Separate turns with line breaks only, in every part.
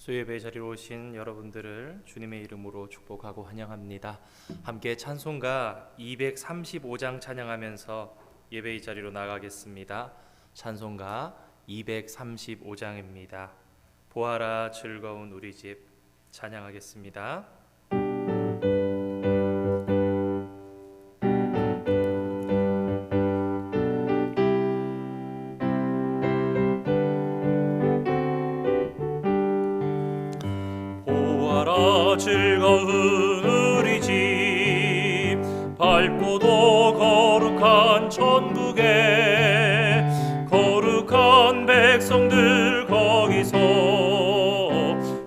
수예배 자리로 오신 여러분들을 주님의 이름으로 축복하고 환영합니다. 함께 찬송가 235장 찬양하면서 예배의 자리로 나가겠습니다. 찬송가 235장입니다. 보아라 즐거운 우리 집 찬양하겠습니다. 즐거운 우리 집 밝고도 거룩한 천국에 거룩한 백성들 거기서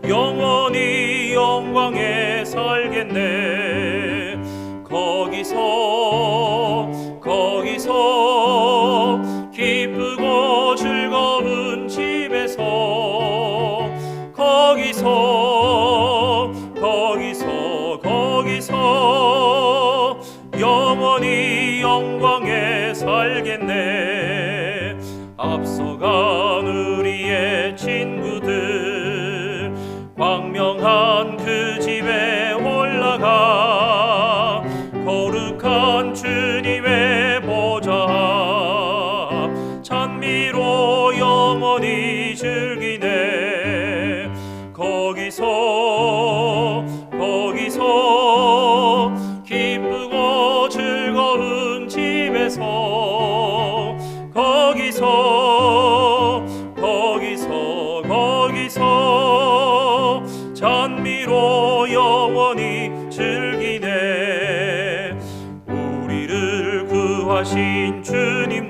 영원히 영광에 살겠네. 거기서 기쁘고 즐거운 집에서 거기서 영원히 영광에 살겠네. 앞서간 우리의 친구들 광명한 그 집에 올라가 거룩한 주님의 보좌 찬미로 영원히 즐기네. 거기서 기쁘고 즐거운 집에서 거기서 찬미로 영원히 즐기네. 우리를 구하신 주님도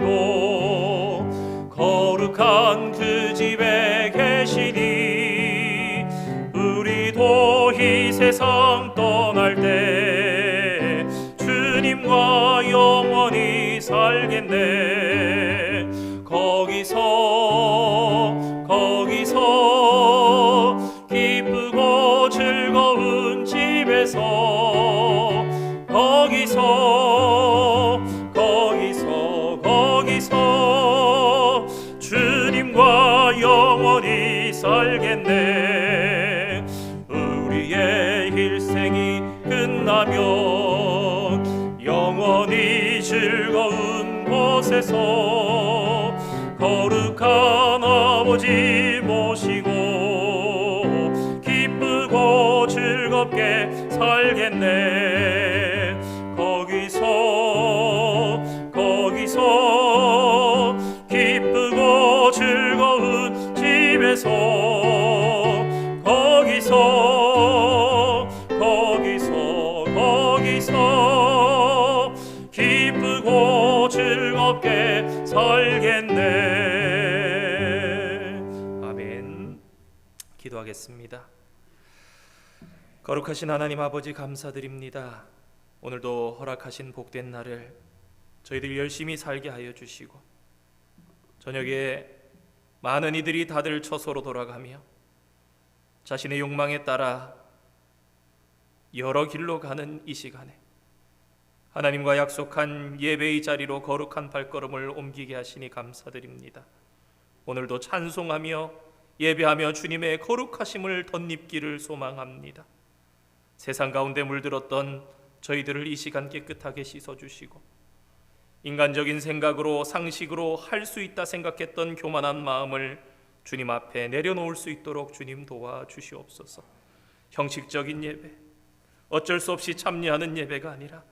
거룩한 그 집에 계시니 우리도 이 세상 떠날 때 주님과 영원히 살겠네. 거기서 기쁘고 즐거운 집에서 거기서 주님과 영원히 살겠네. 우리의 일생이 끝나면 영원히 즐거운 곳에서 거룩한 아버지 모시고 기쁘고 즐겁게 살겠네. 거기서 기쁘고 즐거운 집에서 거기서 기쁘고 즐겁게 살겠네. 아멘. 기도하겠습니다. 거룩하신 하나님 아버지 감사드립니다. 오늘도 허락하신 복된 날을 저희들 열심히 살게 하여 주시고 저녁에 많은 이들이 다들 처소로 돌아가며 자신의 욕망에 따라 여러 길로 가는 이 시간에 하나님과 약속한 예배의 자리로 거룩한 발걸음을 옮기게 하시니 감사드립니다. 오늘도 찬송하며 예배하며 주님의 거룩하심을 덧입기를 소망합니다. 세상 가운데 물들었던 저희들을 이 시간 깨끗하게 씻어주시고 인간적인 생각으로 상식으로 할 수 있다 생각했던 교만한 마음을 주님 앞에 내려놓을 수 있도록 주님 도와주시옵소서. 형식적인 예배, 어쩔 수 없이 참여하는 예배가 아니라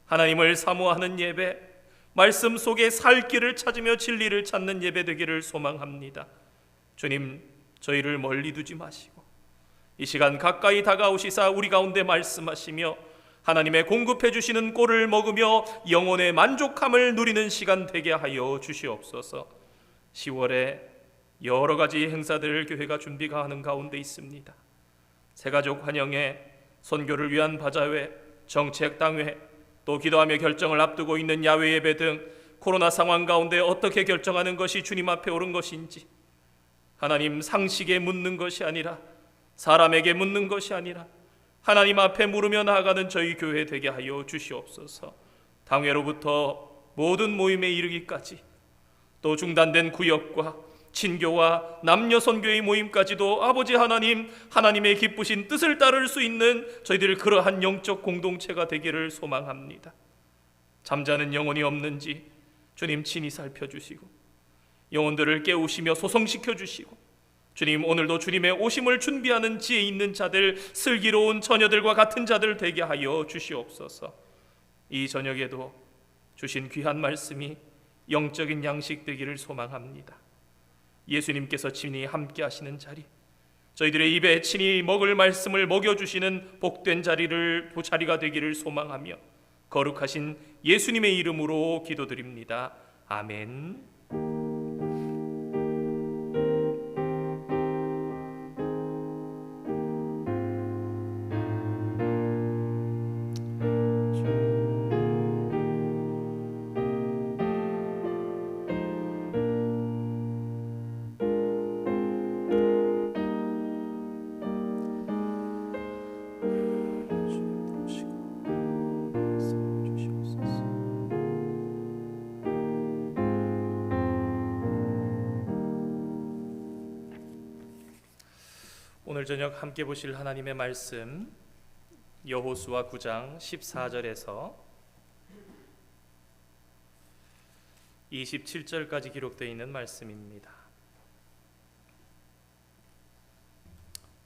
하나님을 사모하는 예배, 말씀 속에 살 길을 찾으며 진리를 찾는 예배 되기를 소망합니다. 주님, 저희를 멀리 두지 마시고 이 시간 가까이 다가오시사 우리 가운데 말씀하시며 하나님의 공급해 주시는 꼴을 먹으며 영혼의 만족함을 누리는 시간 되게 하여 주시옵소서. 10월에 여러 가지 행사들을 교회가 준비가 하는 가운데 있습니다. 새가족 환영회, 선교를 위한 바자회, 정책 당회, 또 기도하며 결정을 앞두고 있는 야외 예배 등 코로나 상황 가운데 어떻게 결정하는 것이 주님 앞에 옳은 것인지 하나님 상식에 묻는 것이 아니라 사람에게 묻는 것이 아니라 하나님 앞에 물으며 나아가는 저희 교회 되게 하여 주시옵소서. 당회로부터 모든 모임에 이르기까지 또 중단된 구역과 친교와 남녀 선교의 모임까지도 아버지 하나님, 하나님의 기쁘신 뜻을 따를 수 있는 저희들 그러한 영적 공동체가 되기를 소망합니다. 잠자는 영혼이 없는지 주님 친히 살펴주시고 영혼들을 깨우시며 소성시켜 주시고, 주님 오늘도 주님의 오심을 준비하는 지혜 있는 자들, 슬기로운 처녀들과 같은 자들 되게 하여 주시옵소서. 이 저녁에도 주신 귀한 말씀이 영적인 양식 되기를 소망합니다. 예수님께서 친히 함께 하시는 자리, 저희들의 입에 친히 먹을 말씀을 먹여주시는 복된 자리가 되기를 소망하며 거룩하신 예수님의 이름으로 기도드립니다. 아멘. 오늘 저녁 함께 보실 하나님의 말씀, 여호수아 9장 14절에서 27절까지 기록되어 있는 말씀입니다.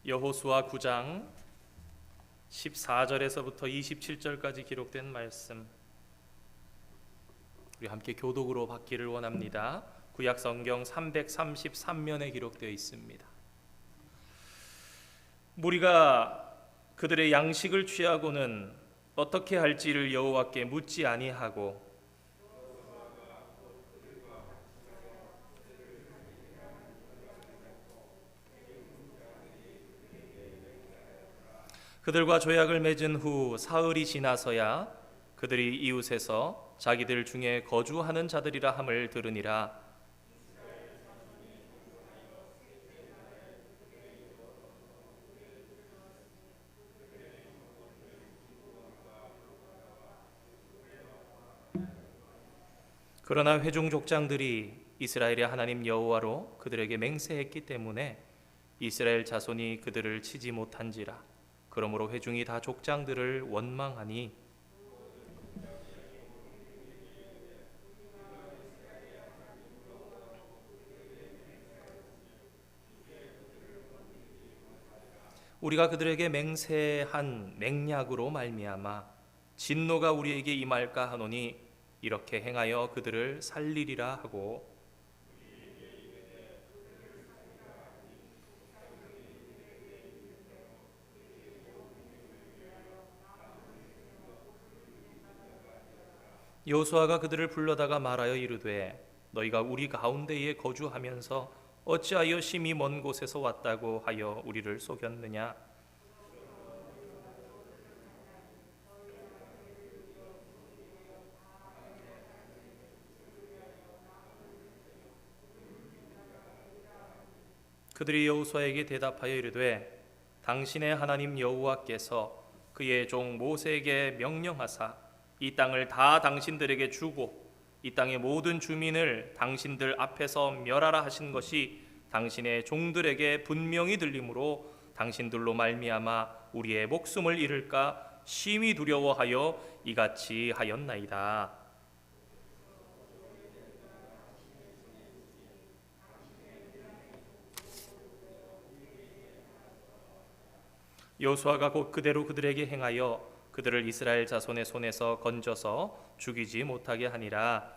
여호수아 9장 14절에서부터 27절까지 기록된 말씀, 우리 함께 교독으로 받기를 원합니다. 구약 성경 333면에 기록되어 있습니다. 무리가 그들의 양식을 취하고는 어떻게 할지를 여호와께 묻지 아니하고 그들과 조약을 맺은 후 사흘이 지나서야 그들이 이웃에서 자기들 중에 거주하는 자들이라 함을 들으니라. 그러나 회중 족장들이 이스라엘의 하나님 여호와로 그들에게 맹세했기 때문에 이스라엘 자손이 그들을 치지 못한지라. 그러므로 회중이 다 족장들을 원망하니 우리가 그들에게 맹세한 맹약으로 말미암아 진노가 우리에게 임할까 하노니 이렇게 행하여 그들을 살리리라 하고, 여호수아가 그들을 불러다가 말하여 이르되 너희가 우리 가운데에 거주하면서 어찌하여 심히 먼 곳에서 왔다고 하여 우리를 속였느냐. 그들이 여호수아에게 대답하여 이르되 당신의 하나님 여호와께서 그의 종 모세에게 명령하사 이 땅을 다 당신들에게 주고 이 땅의 모든 주민을 당신들 앞에서 멸하라 하신 것이 당신의 종들에게 분명히 들림으로 당신들로 말미암아 우리의 목숨을 잃을까 심히 두려워하여 이같이 하였나이다. 여호수아가 곧 그대로 그들에게 행하여 그들을 이스라엘 자손의 손에서 건져서 죽이지 못하게 하니라.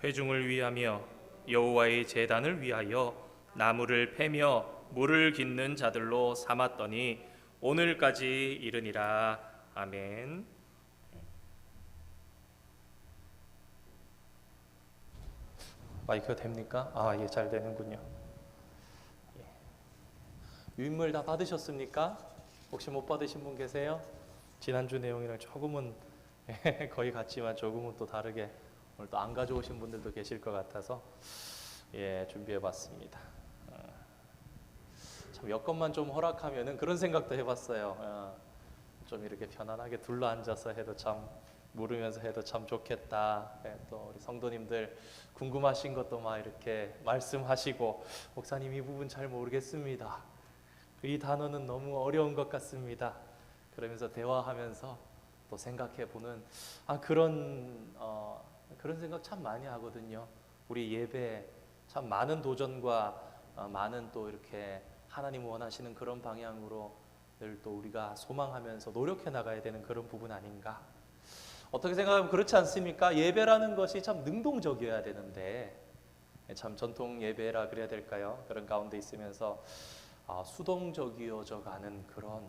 회중을 위하며 여호와의 제단을 위하여 나무를 패며 물을 깃는 자들로 삼았더니 오늘까지 이르니라. 아멘. 마이크가 됩니까? 예, 잘 되는군요. 유인물 다 받으셨습니까? 혹시 못 받으신 분 계세요? 지난주 내용이랑 조금은 거의 같지만 조금은 또 다르게 오늘 또 안 가져오신 분들도 계실 것 같아서 준비해봤습니다. 참 여건만 좀 허락하면은 그런 생각도 해봤어요. 좀 이렇게 편안하게 둘러 앉아서 해도 참 물으면서 해도 참 좋겠다. 또 우리 성도님들 궁금하신 것도 막 이렇게 말씀하시고, 목사님 이 부분 잘 모르겠습니다. 이 단어는 너무 어려운 것 같습니다. 그러면서 대화하면서 또 생각해보는 그런 생각 참 많이 하거든요. 우리 예배 참 많은 도전과 많은 또 이렇게 하나님 원하시는 그런 방향으로 늘 또 우리가 소망하면서 노력해 나가야 되는 그런 부분 아닌가. 어떻게 생각하면 그렇지 않습니까? 예배라는 것이 참 능동적이어야 되는데 참 전통 예배라 그래야 될까요? 그런 가운데 있으면서 수동적이어져 가는 그런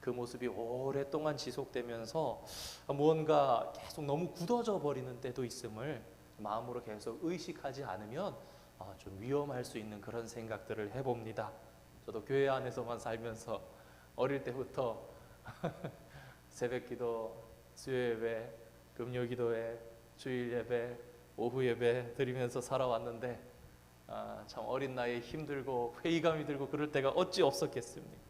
그 모습이 오랫동안 지속되면서 무언가 계속 너무 굳어져 버리는 때도 있음을 마음으로 계속 의식하지 않으면 좀 위험할 수 있는 그런 생각들을 해봅니다. 저도 교회 안에서만 살면서 어릴 때부터 새벽기도, 수요예배, 금요기도회, 주일예배, 오후예배 드리면서 살아왔는데 참 어린 나이에 힘들고 회의감이 들고 그럴 때가 어찌 없었겠습니까?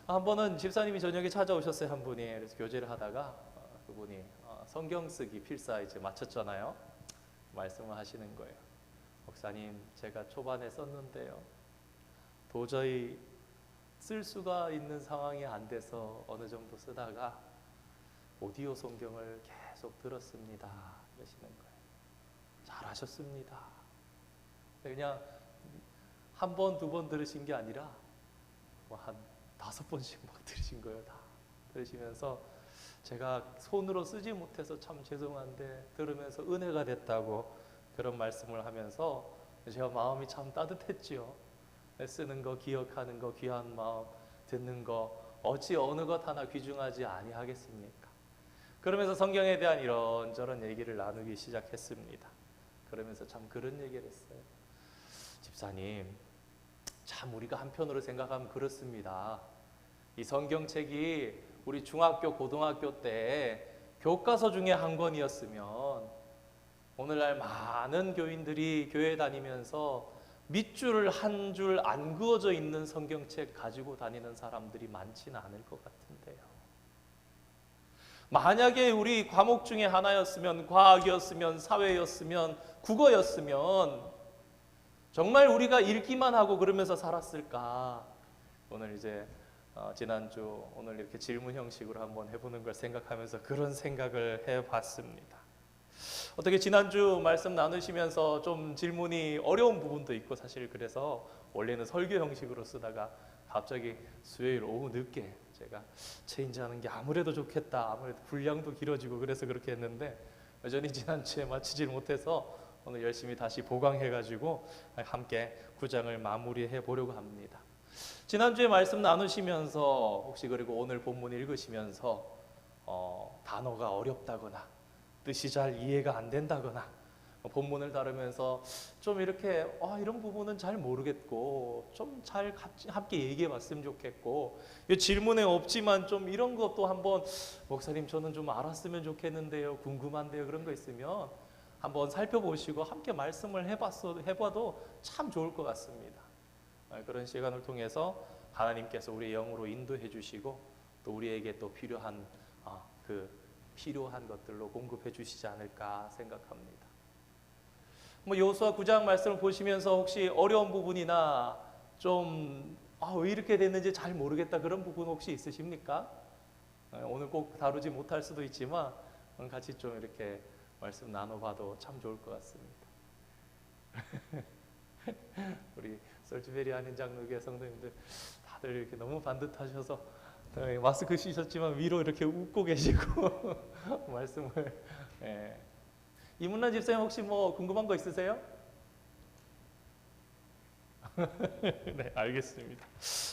한 번은 집사님이 저녁에 찾아오셨어요. 한 분이. 그래서 교제를 하다가 그분이 성경 쓰기 필사 이제 마쳤잖아요. 말씀을 하시는 거예요. 목사님, 제가 초반에 썼는데요, 도저히 쓸 수가 있는 상황이 안 돼서 어느 정도 쓰다가 오디오 성경을 계속 들었습니다. 그러시는 거예요. 잘하셨습니다. 그냥 한 번, 두 번 들으신 게 아니라 한 5번씩 막 들으신 거예요. 다 들으시면서 제가 손으로 쓰지 못해서 참 죄송한데 들으면서 은혜가 됐다고 그런 말씀을 하면서 제가 마음이 참 따뜻했지요. 쓰는 거, 기억하는 거, 귀한 마음, 듣는 거 어찌 어느 것 하나 귀중하지 아니하겠습니까? 그러면서 성경에 대한 이런저런 얘기를 나누기 시작했습니다. 그러면서 참 그런 얘기를 했어요. 집사님, 참 우리가 한편으로 생각하면 그렇습니다. 이 성경책이 우리 중학교, 고등학교 때 교과서 중에 한 권이었으면 오늘날 많은 교인들이 교회 다니면서 밑줄을 한 줄 안 그어져 있는 성경책 가지고 다니는 사람들이 많지는 않을 것 같은데요. 만약에 우리 과목 중에 하나였으면, 과학이었으면, 사회였으면, 국어였으면 정말 우리가 읽기만 하고 그러면서 살았을까? 오늘 이제 지난주 오늘 이렇게 질문 형식으로 한번 해보는 걸 생각하면서 그런 생각을 해봤습니다. 어떻게 지난주 말씀 나누시면서 좀 질문이 어려운 부분도 있고, 사실 그래서 원래는 설교 형식으로 쓰다가 갑자기 수요일 오후 늦게 제가 체인지하는 게 아무래도 좋겠다, 아무래도 분량도 길어지고 그래서 그렇게 했는데 여전히 지난주에 마치질 못해서 오늘 열심히 다시 보강해가지고 함께 9장을 마무리해 보려고 합니다. 지난주에 말씀 나누시면서 혹시 그리고 오늘 본문 읽으시면서 단어가 어렵다거나 뜻이 잘 이해가 안 된다거나 본문을 다루면서 좀 이렇게 이런 부분은 잘 모르겠고 좀 잘 함께 얘기해 봤으면 좋겠고, 이 질문에 없지만 좀 이런 것도 한번 목사님 저는 좀 알았으면 좋겠는데요, 궁금한데요, 그런 거 있으면 한번 살펴보시고 함께 말씀을 해봐도 참 좋을 것 같습니다. 그런 시간을 통해서 하나님께서 우리의 영으로 인도해 주시고 또 우리에게 또 필요한 필요한 것들로 공급해 주시지 않을까 생각합니다. 여호수아 9장 말씀을 보시면서 혹시 어려운 부분이나 좀 왜 이렇게 됐는지 잘 모르겠다 그런 부분 혹시 있으십니까? 오늘 꼭 다루지 못할 수도 있지만 같이 좀 이렇게 말씀 나눠봐도 참 좋을 것 같습니다. 우리 솔즈베리 한인 장로교회 성도님들 다들 이렇게 너무 반듯하셔서 마스크 쓰셨지만 위로 이렇게 웃고 계시고 말씀을 이문란 집사님 혹시 궁금한 거 있으세요? 네, 알겠습니다.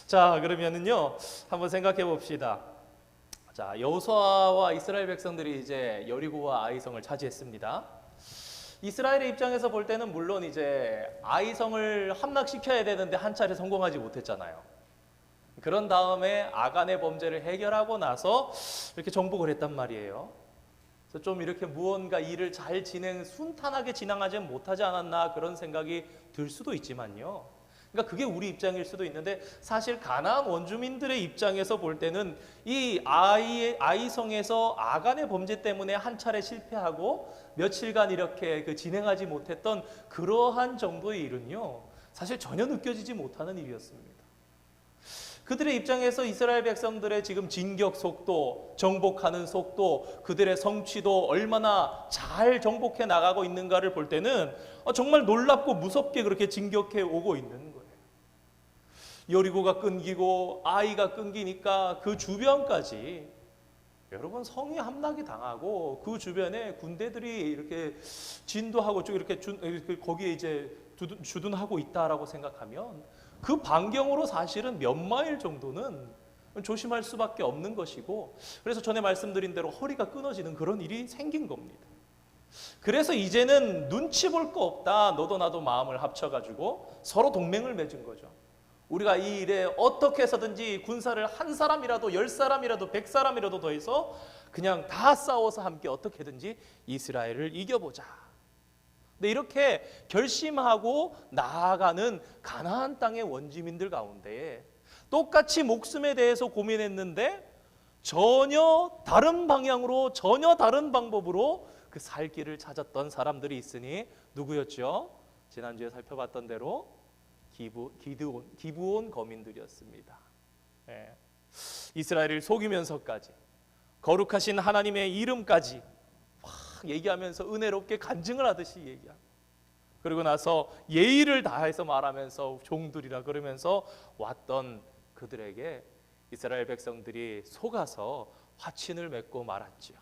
자, 그러면은요 한번 생각해 봅시다. 자, 여호수아와 이스라엘 백성들이 이제 여리고와 아이성을 차지했습니다. 이스라엘의 입장에서 볼 때는 물론 이제 아이성을 함락시켜야 되는데 한 차례 성공하지 못했잖아요. 그런 다음에 아간의 범죄를 해결하고 나서 이렇게 정복을 했단 말이에요. 그래서 좀 이렇게 무언가 일을 잘 순탄하게 진행하지 못하지 않았나 그런 생각이 들 수도 있지만요. 그러니까 그게 우리 입장일 수도 있는데 사실 가나안 원주민들의 입장에서 볼 때는 이 아이성에서 아간의 범죄 때문에 한 차례 실패하고 며칠간 이렇게 진행하지 못했던 그러한 정도의 일은요, 사실 전혀 느껴지지 못하는 일이었습니다. 그들의 입장에서 이스라엘 백성들의 지금 진격 속도, 정복하는 속도, 그들의 성취도 얼마나 잘 정복해 나가고 있는가를 볼 때는 정말 놀랍고 무섭게 그렇게 진격해 오고 있는 거예요. 여리고가 끊기고 아이가 끊기니까 그 주변까지, 여러분, 성이 함락이 당하고 그 주변에 군대들이 이렇게 진도하고 쭉 이렇게 거기에 이제 주둔하고 있다라고 생각하면 그 반경으로 사실은 몇 마일 정도는 조심할 수밖에 없는 것이고, 그래서 전에 말씀드린 대로 허리가 끊어지는 그런 일이 생긴 겁니다. 그래서 이제는 눈치 볼 거 없다, 너도 나도 마음을 합쳐가지고 서로 동맹을 맺은 거죠. 우리가 이 일에 어떻게 해서든지 군사를 한 사람이라도 10사람이라도 100사람이라도 더해서 그냥 다 싸워서 함께 어떻게든지 이스라엘을 이겨보자. 근데 이렇게 결심하고 나아가는 가나안 땅의 원주민들 가운데 똑같이 목숨에 대해서 고민했는데 전혀 다른 방향으로, 전혀 다른 방법으로 그 살 길을 찾았던 사람들이 있으니 누구였죠? 지난주에 살펴봤던 대로 기브온 거민들이었습니다. 네. 이스라엘을 속이면서까지 거룩하신 하나님의 이름까지 막 얘기하면서 은혜롭게 간증을 하듯이 얘기하고, 그리고 나서 예의를 다해서 말하면서 종들이라 그러면서 왔던 그들에게 이스라엘 백성들이 속아서 화친을 맺고 말았지요.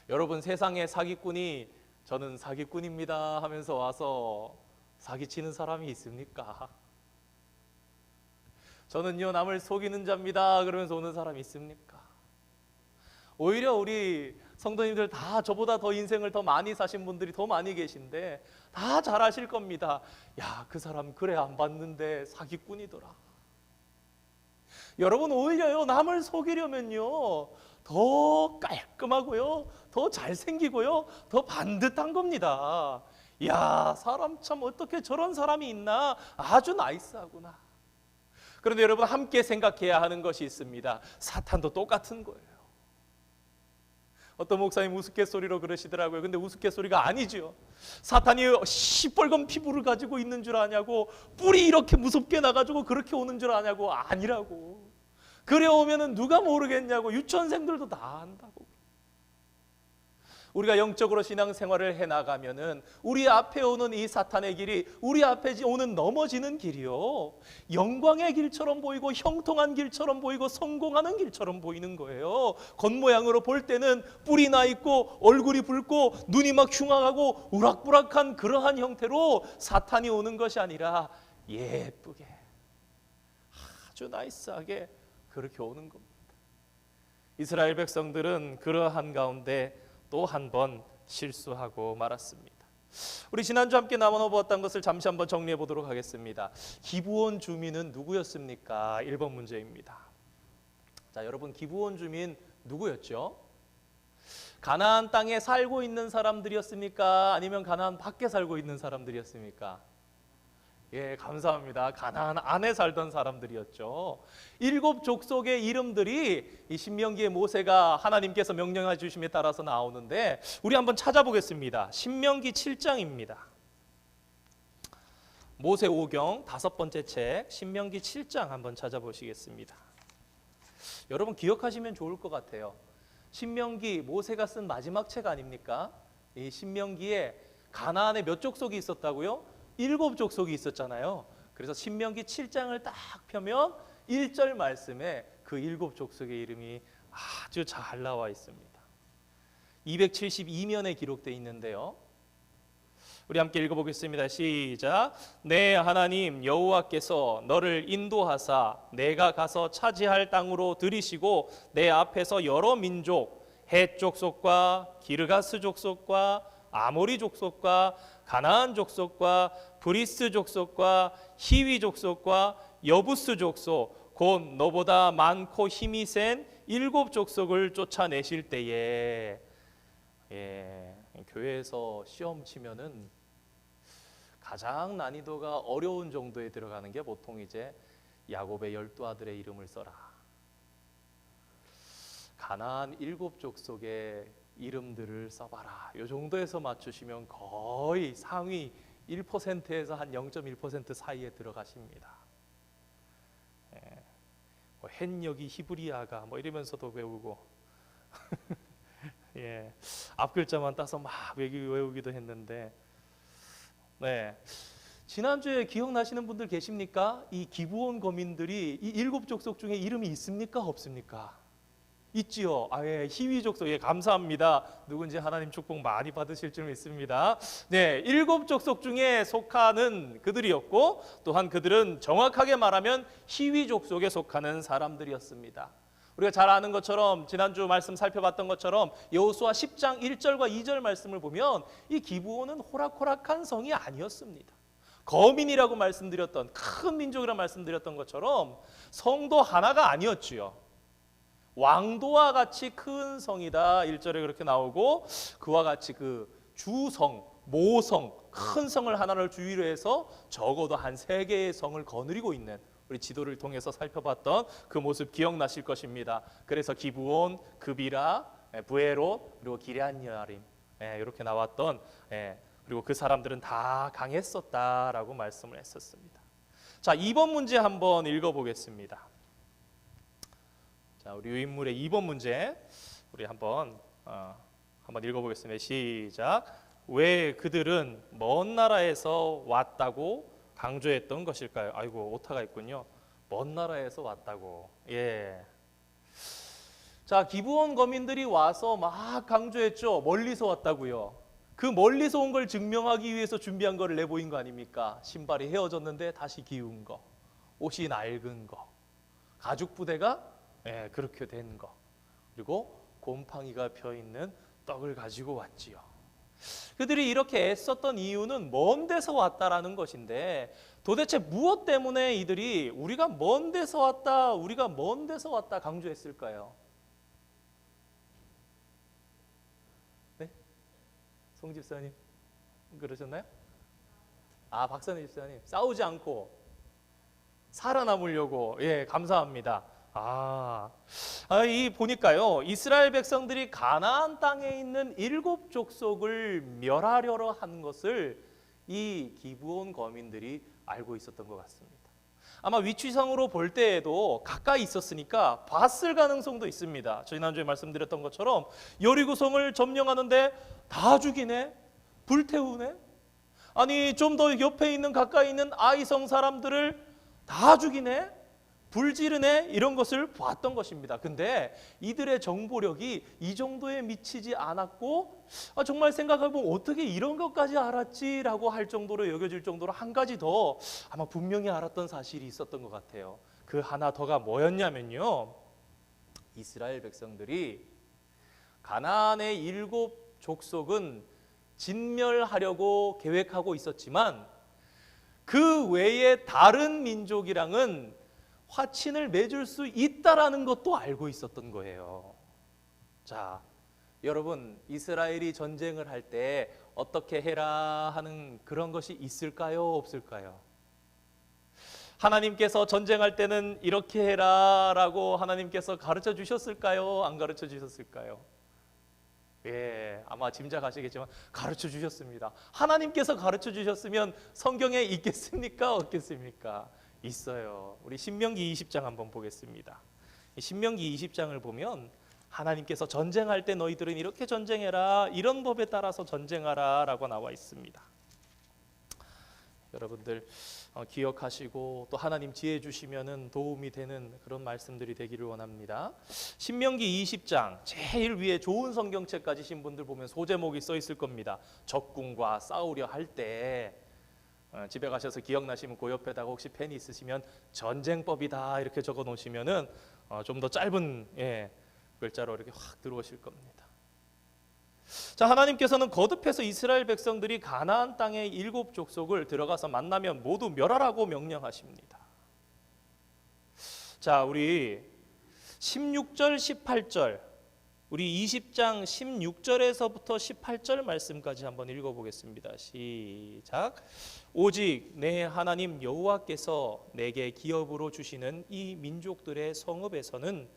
여러분, 세상에 사기꾼이 저는 사기꾼입니다 하면서 와서 사기치는 사람이 있습니까? 저는요 남을 속이는 자입니다 그러면서 오는 사람이 있습니까? 오히려 우리 성도님들 다 저보다 더 인생을 더 많이 사신 분들이 더 많이 계신데 다 잘 아실 겁니다. 야, 그 사람 그래 안 봤는데 사기꾼이더라. 여러분, 오히려요 남을 속이려면요 더 깔끔하고요 더 잘생기고요 더 반듯한 겁니다. 야, 사람 참 어떻게 저런 사람이 있나, 아주 나이스하구나. 그런데 여러분, 함께 생각해야 하는 것이 있습니다. 사탄도 똑같은 거예요. 어떤 목사님 우스갯소리로 그러시더라고요. 근데 우스갯소리가 아니죠. 사탄이 시뻘건 피부를 가지고 있는 줄 아냐고, 뿔이 이렇게 무섭게 나가지고 그렇게 오는 줄 아냐고. 아니라고. 그래 오면은 누가 모르겠냐고. 유치원생들도 다 안다고. 우리가 영적으로 신앙생활을 해나가면은 우리 앞에 오는 이 사탄의 길이, 우리 앞에 오는 넘어지는 길이요, 영광의 길처럼 보이고 형통한 길처럼 보이고 성공하는 길처럼 보이는 거예요. 겉모양으로 볼 때는 뿔이 나 있고 얼굴이 붉고 눈이 막 흉악하고 우락부락한 그러한 형태로 사탄이 오는 것이 아니라 예쁘게 아주 나이스하게 그렇게 오는 겁니다. 이스라엘 백성들은 그러한 가운데 또 한 번 실수하고 말았습니다. 우리 지난주 함께 나눠보았던 것을 잠시 한번 정리해 보도록 하겠습니다. 기브온 주민은 누구였습니까? 1번 문제입니다. 자, 여러분, 기브온 주민 누구였죠? 가나안 땅에 살고 있는 사람들이었습니까? 아니면 가나안 밖에 살고 있는 사람들이었습니까? 예, 감사합니다. 가나안 안에 살던 사람들이었죠. 7 족속의 이름들이 이 신명기의 모세가 하나님께서 명령해 주심에 따라서 나오는데 우리 한번 찾아보겠습니다. 신명기 7장입니다. 모세 오경 5번째 책 신명기 7장 한번 찾아보시겠습니다. 여러분, 기억하시면 좋을 것 같아요. 신명기, 모세가 쓴 마지막 책 아닙니까? 이 신명기에 가나안에 몇 족속이 있었다고요? 7 족속이 있었잖아요. 그래서 신명기 7장을 딱 펴면 1절 말씀에 그 7 족속의 이름이 아주 잘 나와 있습니다. 272면에 기록되어 있는데요. 우리 함께 읽어보겠습니다. 시작. 내 하나님 여호와께서 너를 인도하사 내가 가서 차지할 땅으로 들이시고 내 앞에서 여러 민족, 헷 족속과 기르가스 족속과 아모리 족속과 가나안 족속과 브리스 족속과 히위 족속과 여부스 족속, 곧 너보다 많고 힘이 센 7 족속을 쫓아내실 때에, 교회에서 시험 치면은 가장 난이도가 어려운 정도에 들어가는 게 보통 이제 야곱의 12아들의 이름을 써라. 가나안 7족속의 이름들을 써봐라. 이 정도에서 맞추시면 거의 상위 1%에서 한 0.1% 사이에 들어가십니다. 뭐 헨역이 히브리아가 뭐 이러면서도 외우고 예, 앞글자만 따서 막 외우기도 했는데 네. 지난주에 기억나시는 분들 계십니까? 이 기브온 거민들이 이 7족속 중에 이름이 있습니까? 없습니까? 있지요. 예, 히위 족속. 예, 감사합니다. 누군지 하나님 축복 많이 받으실 줄 믿습니다. 네, 7족속 중에 속하는 그들이었고, 또한 그들은 정확하게 말하면 히위 족속에 속하는 사람들이었습니다. 우리가 잘 아는 것처럼 지난주 말씀 살펴봤던 것처럼 여호수아 10장 1절과 2절 말씀을 보면 이 기브온은 호락호락한 성이 아니었습니다. 거민이라고 말씀드렸던 큰 민족이라고 말씀드렸던 것처럼 성도 하나가 아니었지요. 왕도와 같이 큰 성이다 1절에 그렇게 나오고, 그와 같이 그 주성, 모성, 큰 성을 하나를 주위로 해서 적어도 한 3개의 성을 거느리고 있는, 우리 지도를 통해서 살펴봤던 그 모습 기억나실 것입니다. 그래서 기브온, 그비라, 부에롯, 그리고 기럇여아림 이렇게 나왔던, 그리고 그 사람들은 다 강했었다라고 말씀을 했었습니다. 자, 2번 문제 한번 읽어보겠습니다. 자, 우리 유인물의 2번 문제 우리 한번 읽어보겠습니다. 시작. 왜 그들은 먼 나라에서 왔다고 강조했던 것일까요? 아이고, 오타가 있군요. 먼 나라에서 왔다고. 예. 자, 기브온 거민들이 와서 막 강조했죠. 멀리서 왔다고요. 그 멀리서 온 걸 증명하기 위해서 준비한 거를 내보인 거 아닙니까? 신발이 헤어졌는데 다시 기운 거, 옷이 낡은 거, 가죽 부대가 그렇게 된 거, 그리고 곰팡이가 펴있는 떡을 가지고 왔지요. 그들이 이렇게 애썼던 이유는 먼 데서 왔다라는 것인데, 도대체 무엇 때문에 이들이 우리가 먼 데서 왔다, 우리가 먼 데서 왔다 강조했을까요? 네? 송 집사님 그러셨나요? 아, 박선희 집사님 싸우지 않고 살아남으려고. 예, 감사합니다. 이 보니까요, 이스라엘 백성들이 가나안 땅에 있는 7족속을 멸하려고 한 것을 이 기브온 거민들이 알고 있었던 것 같습니다. 아마 위치상으로 볼 때에도 가까이 있었으니까 봤을 가능성도 있습니다. 지난주에 말씀드렸던 것처럼 여리고성을 점령하는데 다 죽이네, 불태우네, 아니 좀 더 옆에 있는 가까이 있는 아이성 사람들을 다 죽이네, 불지르네, 이런 것을 봤던 것입니다. 근데 이들의 정보력이 이 정도에 미치지 않았고, 정말 생각해보면 어떻게 이런 것까지 알았지라고 할 정도로 여겨질 정도로 한 가지 더 아마 분명히 알았던 사실이 있었던 것 같아요. 그 하나 더가 뭐였냐면요, 이스라엘 백성들이 가나안의 7족속은 진멸하려고 계획하고 있었지만 그 외에 다른 민족이랑은 화친을 맺을 수 있다라는 것도 알고 있었던 거예요. 자, 여러분, 이스라엘이 전쟁을 할 때 어떻게 해라 하는 그런 것이 있을까요? 없을까요? 하나님께서 전쟁할 때는 이렇게 해라라고 하나님께서 가르쳐 주셨을까요? 안 가르쳐 주셨을까요? 예, 아마 짐작하시겠지만 가르쳐 주셨습니다. 하나님께서 가르쳐 주셨으면 성경에 있겠습니까? 없겠습니까? 있어요. 우리 신명기 20장 한번 보겠습니다. 신명기 20장을 보면 하나님께서 전쟁할 때 너희들은 이렇게 전쟁해라, 이런 법에 따라서 전쟁하라 라고 나와 있습니다. 여러분들 기억하시고 또 하나님 지혜 주시면은 도움이 되는 그런 말씀들이 되기를 원합니다. 신명기 20장 제일 위에 좋은 성경책 가지신 분들 보면 소제목이 써 있을 겁니다. 적군과 싸우려 할 때, 집에 가셔서 기억나시면 그 옆에다가 혹시 펜이 있으시면 전쟁법이다 이렇게 적어 놓으시면은 좀 더 짧은 글자로 이렇게 확 들어오실 겁니다. 자, 하나님께서는 거듭해서 이스라엘 백성들이 가나안 땅의 7족속을 들어가서 만나면 모두 멸하라고 명령하십니다. 자, 우리 16절 18절, 우리 20장 16절에서부터 18절 말씀까지 한번 읽어보겠습니다. 시작. 오직 내 하나님 여호와께서 내게 기업으로 주시는 이 민족들의 성읍에서는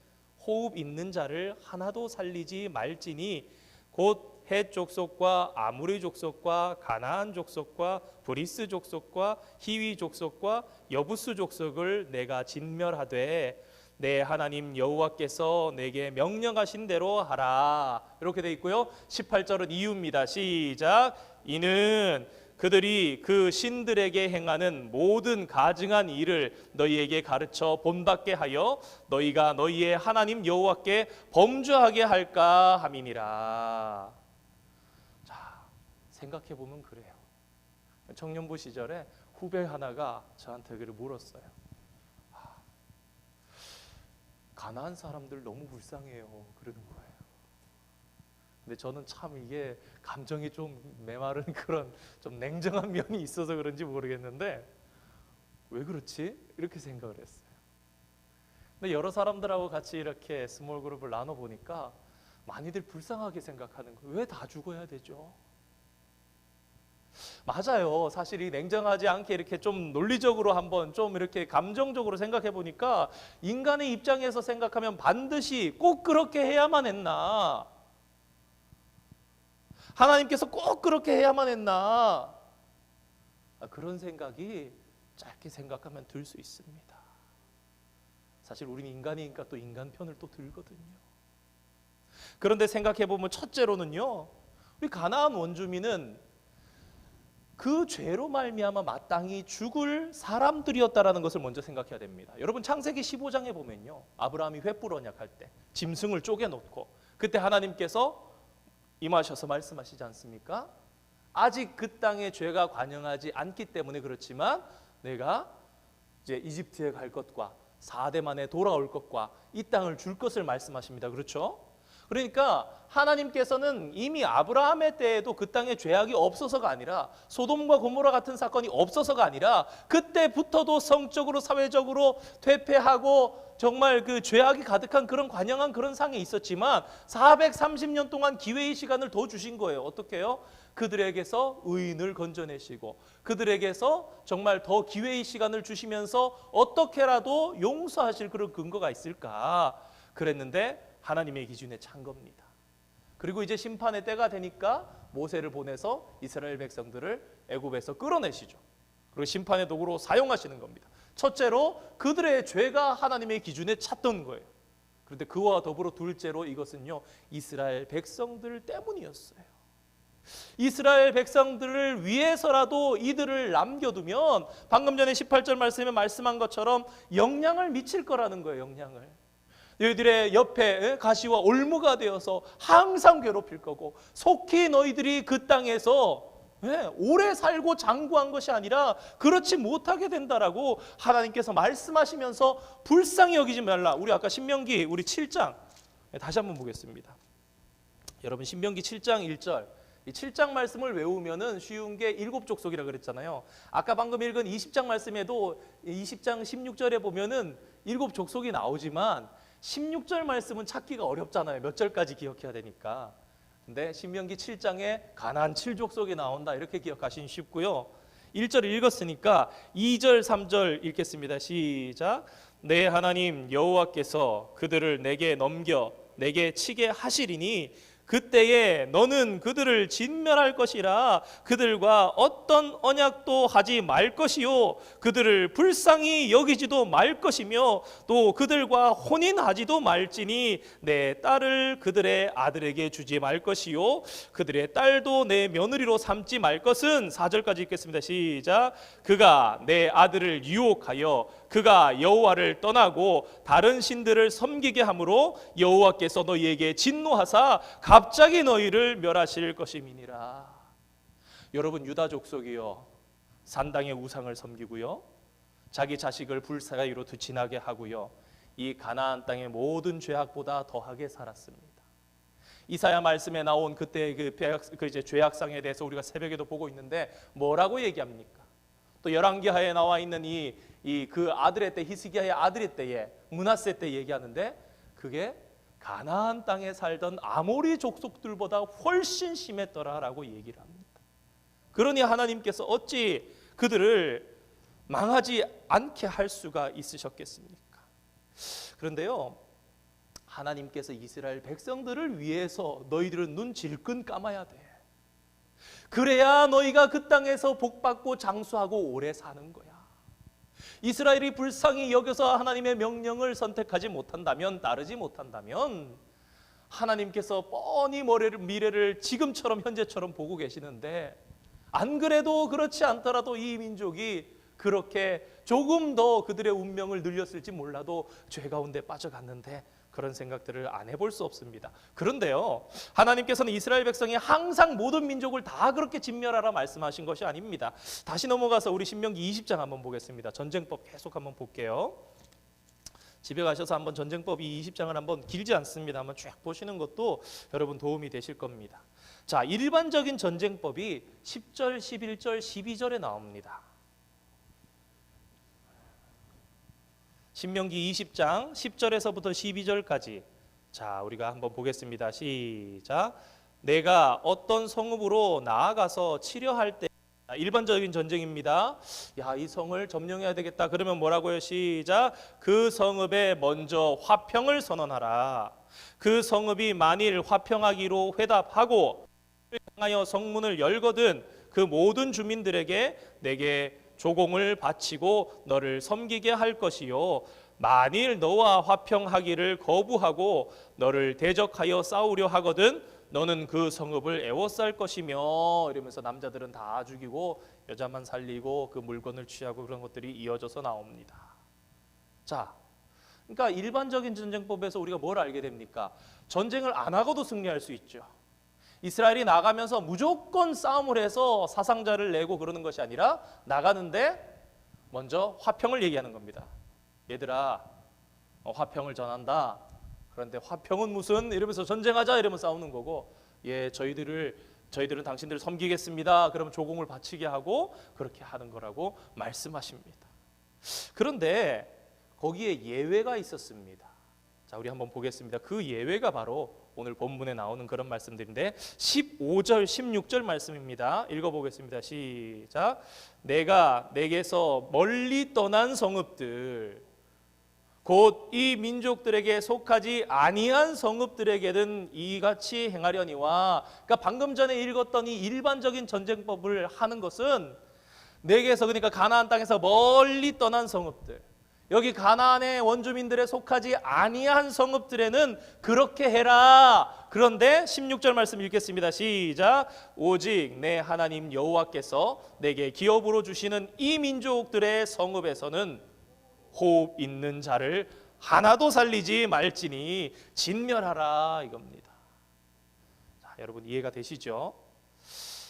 호흡 있는 자를 하나도 살리지 말지니 곧 헷 족속과 아무리 족속과 가나안 족속과 브리스 족속과 히위 족속과 여부스 족속을 내가 진멸하되 내 하나님 여호와께서 내게 명령하신 대로 하라. 이렇게 돼 있고요. 18절은 이유입니다. 시작. 이는 그들이 그 신들에게 행하는 모든 가증한 일을 너희에게 가르쳐 본받게 하여 너희가 너희의 하나님 여호와께 범죄하게 할까 함이니라. 자, 생각해 보면 그래요. 청년부 시절에 후배 하나가 저한테 그를 물었어요. 가나안 사람들 너무 불쌍해요. 그러는 거예요. 근데 저는 참 이게 감정이 좀 메마른 그런 좀 냉정한 면이 있어서 그런지 모르겠는데 왜 그렇지? 이렇게 생각을 했어요. 근데 여러 사람들하고 같이 이렇게 스몰 그룹을 나눠 보니까 많이들 불쌍하게 생각하는 거예요. 왜 다 죽어야 되죠? 맞아요. 사실 이 냉정하지 않게 이렇게 좀 논리적으로 한번 좀 이렇게 감정적으로 생각해 보니까 인간의 입장에서 생각하면 반드시 꼭 그렇게 해야만 했나? 하나님께서 꼭 그렇게 해야만 했나? 그런 생각이 짧게 생각하면 들 수 있습니다. 사실 우리는 인간이니까 또 인간 편을 또 들거든요. 그런데 생각해 보면 첫째로는요, 우리 가나안 원주민은 그 죄로 말미암아 마땅히 죽을 사람들이었다라는 것을 먼저 생각해야 됩니다. 여러분 창세기 15장에 보면요, 아브라함이 횃불 언약할 때 짐승을 쪼개놓고 그때 하나님께서 임하셔서 말씀하시지 않습니까? 아직 그 땅에 죄가 관영하지 않기 때문에 그렇지만 내가 이제 이집트에 갈 것과 4대 만에 돌아올 것과 이 땅을 줄 것을 말씀하십니다. 그렇죠? 그러니까 하나님께서는 이미 아브라함의 때에도 그 땅에 죄악이 없어서가 아니라 소돔과 고모라 같은 사건이 없어서가 아니라 그때부터도 성적으로 사회적으로 퇴폐하고 정말 그 죄악이 가득한 그런 관영한 그런 상에 있었지만 430년 동안 기회의 시간을 더 주신 거예요. 어떻게 해요? 그들에게서 의인을 건져내시고 그들에게서 정말 더 기회의 시간을 주시면서 어떻게라도 용서하실 그런 근거가 있을까 그랬는데 하나님의 기준에 찬 겁니다. 그리고 이제 심판의 때가 되니까 모세를 보내서 이스라엘 백성들을 애굽에서 끌어내시죠. 그리고 심판의 도구로 사용하시는 겁니다. 첫째로 그들의 죄가 하나님의 기준에 찼던 거예요. 그런데 그와 더불어 둘째로 이것은요, 이스라엘 백성들 때문이었어요. 이스라엘 백성들을 위해서라도 이들을 남겨두면 방금 전에 18절 말씀에 말씀한 것처럼 영향을 미칠 거라는 거예요. 영향을. 너희들의 옆에 가시와 올무가 되어서 항상 괴롭힐 거고 속히 너희들이 그 땅에서 오래 살고 장구한 것이 아니라 그렇지 못하게 된다라고 하나님께서 말씀하시면서 불쌍히 여기지 말라. 우리 아까 신명기 우리 7장 다시 한번 보겠습니다. 여러분 신명기 7장 1절 이 7장 말씀을 외우면은 쉬운 게 7족속이라 그랬잖아요. 아까 방금 읽은 20장 말씀에도 20장 16절에 보면은 7족속이 나오지만 16절 말씀은 찾기가 어렵잖아요. 몇 절까지 기억해야 되니까. 근데 신명기 7장에 가나안 7족속이 나온다 이렇게 기억하시면 쉽고요. 1절 읽었으니까 2절 3절 읽겠습니다. 시작. 내 하나님 여호와께서 그들을 내게 넘겨 내게 치게 하시리니 그때에 너는 그들을 진멸할 것이라 그들과 어떤 언약도 하지 말 것이요 그들을 불쌍히 여기지도 말 것이며 또 그들과 혼인하지도 말지니 내 딸을 그들의 아들에게 주지 말 것이요 그들의 딸도 내 며느리로 삼지 말 것은 4절까지 읽겠습니다. 시작. 그가 내 아들을 유혹하여 그가 여호와를 떠나고 다른 신들을 섬기게 함으로 여호와께서 너희에게 진노하사 갑자기 너희를 멸하실 것임이니라. 여러분 유다 족속이요 산당의 우상을 섬기고요 자기 자식을 불사이로 지나게 하고요 이 가나안 땅의 모든 죄악보다 더하게 살았습니다. 이사야 말씀에 나온 그때 그 이제 죄악상에 대해서 우리가 새벽에도 보고 있는데 뭐라고 얘기합니까? 또 열왕기하에 나와 있는 그 아들의 때 히스기야의 아들의 때에 므낫세 때 얘기하는데 그게 가나안 땅에 살던 아모리 족속들보다 훨씬 심했더라라고 얘기를 합니다. 그러니 하나님께서 어찌 그들을 망하지 않게 할 수가 있으셨겠습니까? 그런데요, 하나님께서 이스라엘 백성들을 위해서 너희들은 눈 질끈 감아야 돼. 그래야 너희가 그 땅에서 복받고 장수하고 오래 사는 거야. 이스라엘이 불쌍히 여겨서 하나님의 명령을 선택하지 못한다면, 따르지 못한다면 하나님께서 뻔히 미래를 지금처럼 현재처럼 보고 계시는데, 안 그래도 그렇지 않더라도 이 민족이 그렇게 조금 더 그들의 운명을 늘렸을지 몰라도 죄 가운데 빠져갔는데 그런 생각들을 안 해볼 수 없습니다. 그런데요, 하나님께서는 이스라엘 백성이 항상 모든 민족을 다 그렇게 진멸하라 말씀하신 것이 아닙니다. 다시 넘어가서 우리 신명기 20장 한번 보겠습니다. 전쟁법 계속 한번 볼게요. 집에 가셔서 한번 전쟁법 이 20장을 한번, 길지 않습니다, 한번 쭉 보시는 것도 여러분 도움이 되실 겁니다. 자, 일반적인 전쟁법이 10절, 11절, 12절에 나옵니다. 신명기 20장 10절에서부터 12절까지 자, 우리가 한번 보겠습니다. 시작. 내가 어떤 성읍으로 나아가서 치려할 때, 일반적인 전쟁입니다. 야, 이 성을 점령해야 되겠다. 그러면 뭐라고요? 시작. 그 성읍에 먼저 화평을 선언하라. 그 성읍이 만일 화평하기로 회답하고 향하여 성문을 열거든 그 모든 주민들에게 내게 조공을 바치고 너를 섬기게 할 것이요, 만일 너와 화평하기를 거부하고 너를 대적하여 싸우려 하거든 너는 그 성읍을 애워쌀 것이며, 이러면서 남자들은 다 죽이고 여자만 살리고 그 물건을 취하고 그런 것들이 이어져서 나옵니다. 자, 그러니까 일반적인 전쟁법에서 우리가 뭘 알게 됩니까? 전쟁을 안 하고도 승리할 수 있죠. 이스라엘이 나가면서 무조건 싸움을 해서 사상자를 내고 그러는 것이 아니라 나가는데 먼저 화평을 얘기하는 겁니다. 얘들아, 화평을 전한다. 그런데 화평은 무슨, 이러면서 전쟁하자 이러면 싸우는 거고, 예, 저희들은 당신들을 섬기겠습니다. 그러면 조공을 바치게 하고 그렇게 하는 거라고 말씀하십니다. 그런데 거기에 예외가 있었습니다. 자, 우리 한번 보겠습니다. 그 예외가 바로 오늘 본문에 나오는 그런 말씀들인데 15절 16절 말씀입니다. 읽어보겠습니다. 시작. 내가 내게서 멀리 떠난 성읍들, 곧 이 민족들에게 속하지 아니한 성읍들에게는 이같이 행하려니와, 그러니까 방금 전에 읽었던 이 일반적인 전쟁법을 하는 것은 내게서, 그러니까 가나안 땅에서 멀리 떠난 성읍들, 여기 가나안의 원주민들에 속하지 아니한 성읍들에는 그렇게 해라. 그런데 16절 말씀 읽겠습니다. 시작. 오직 내 하나님 여호와께서 내게 기업으로 주시는 이 민족들의 성읍에서는 호흡 있는 자를 하나도 살리지 말지니 진멸하라, 이겁니다. 자, 여러분 이해가 되시죠?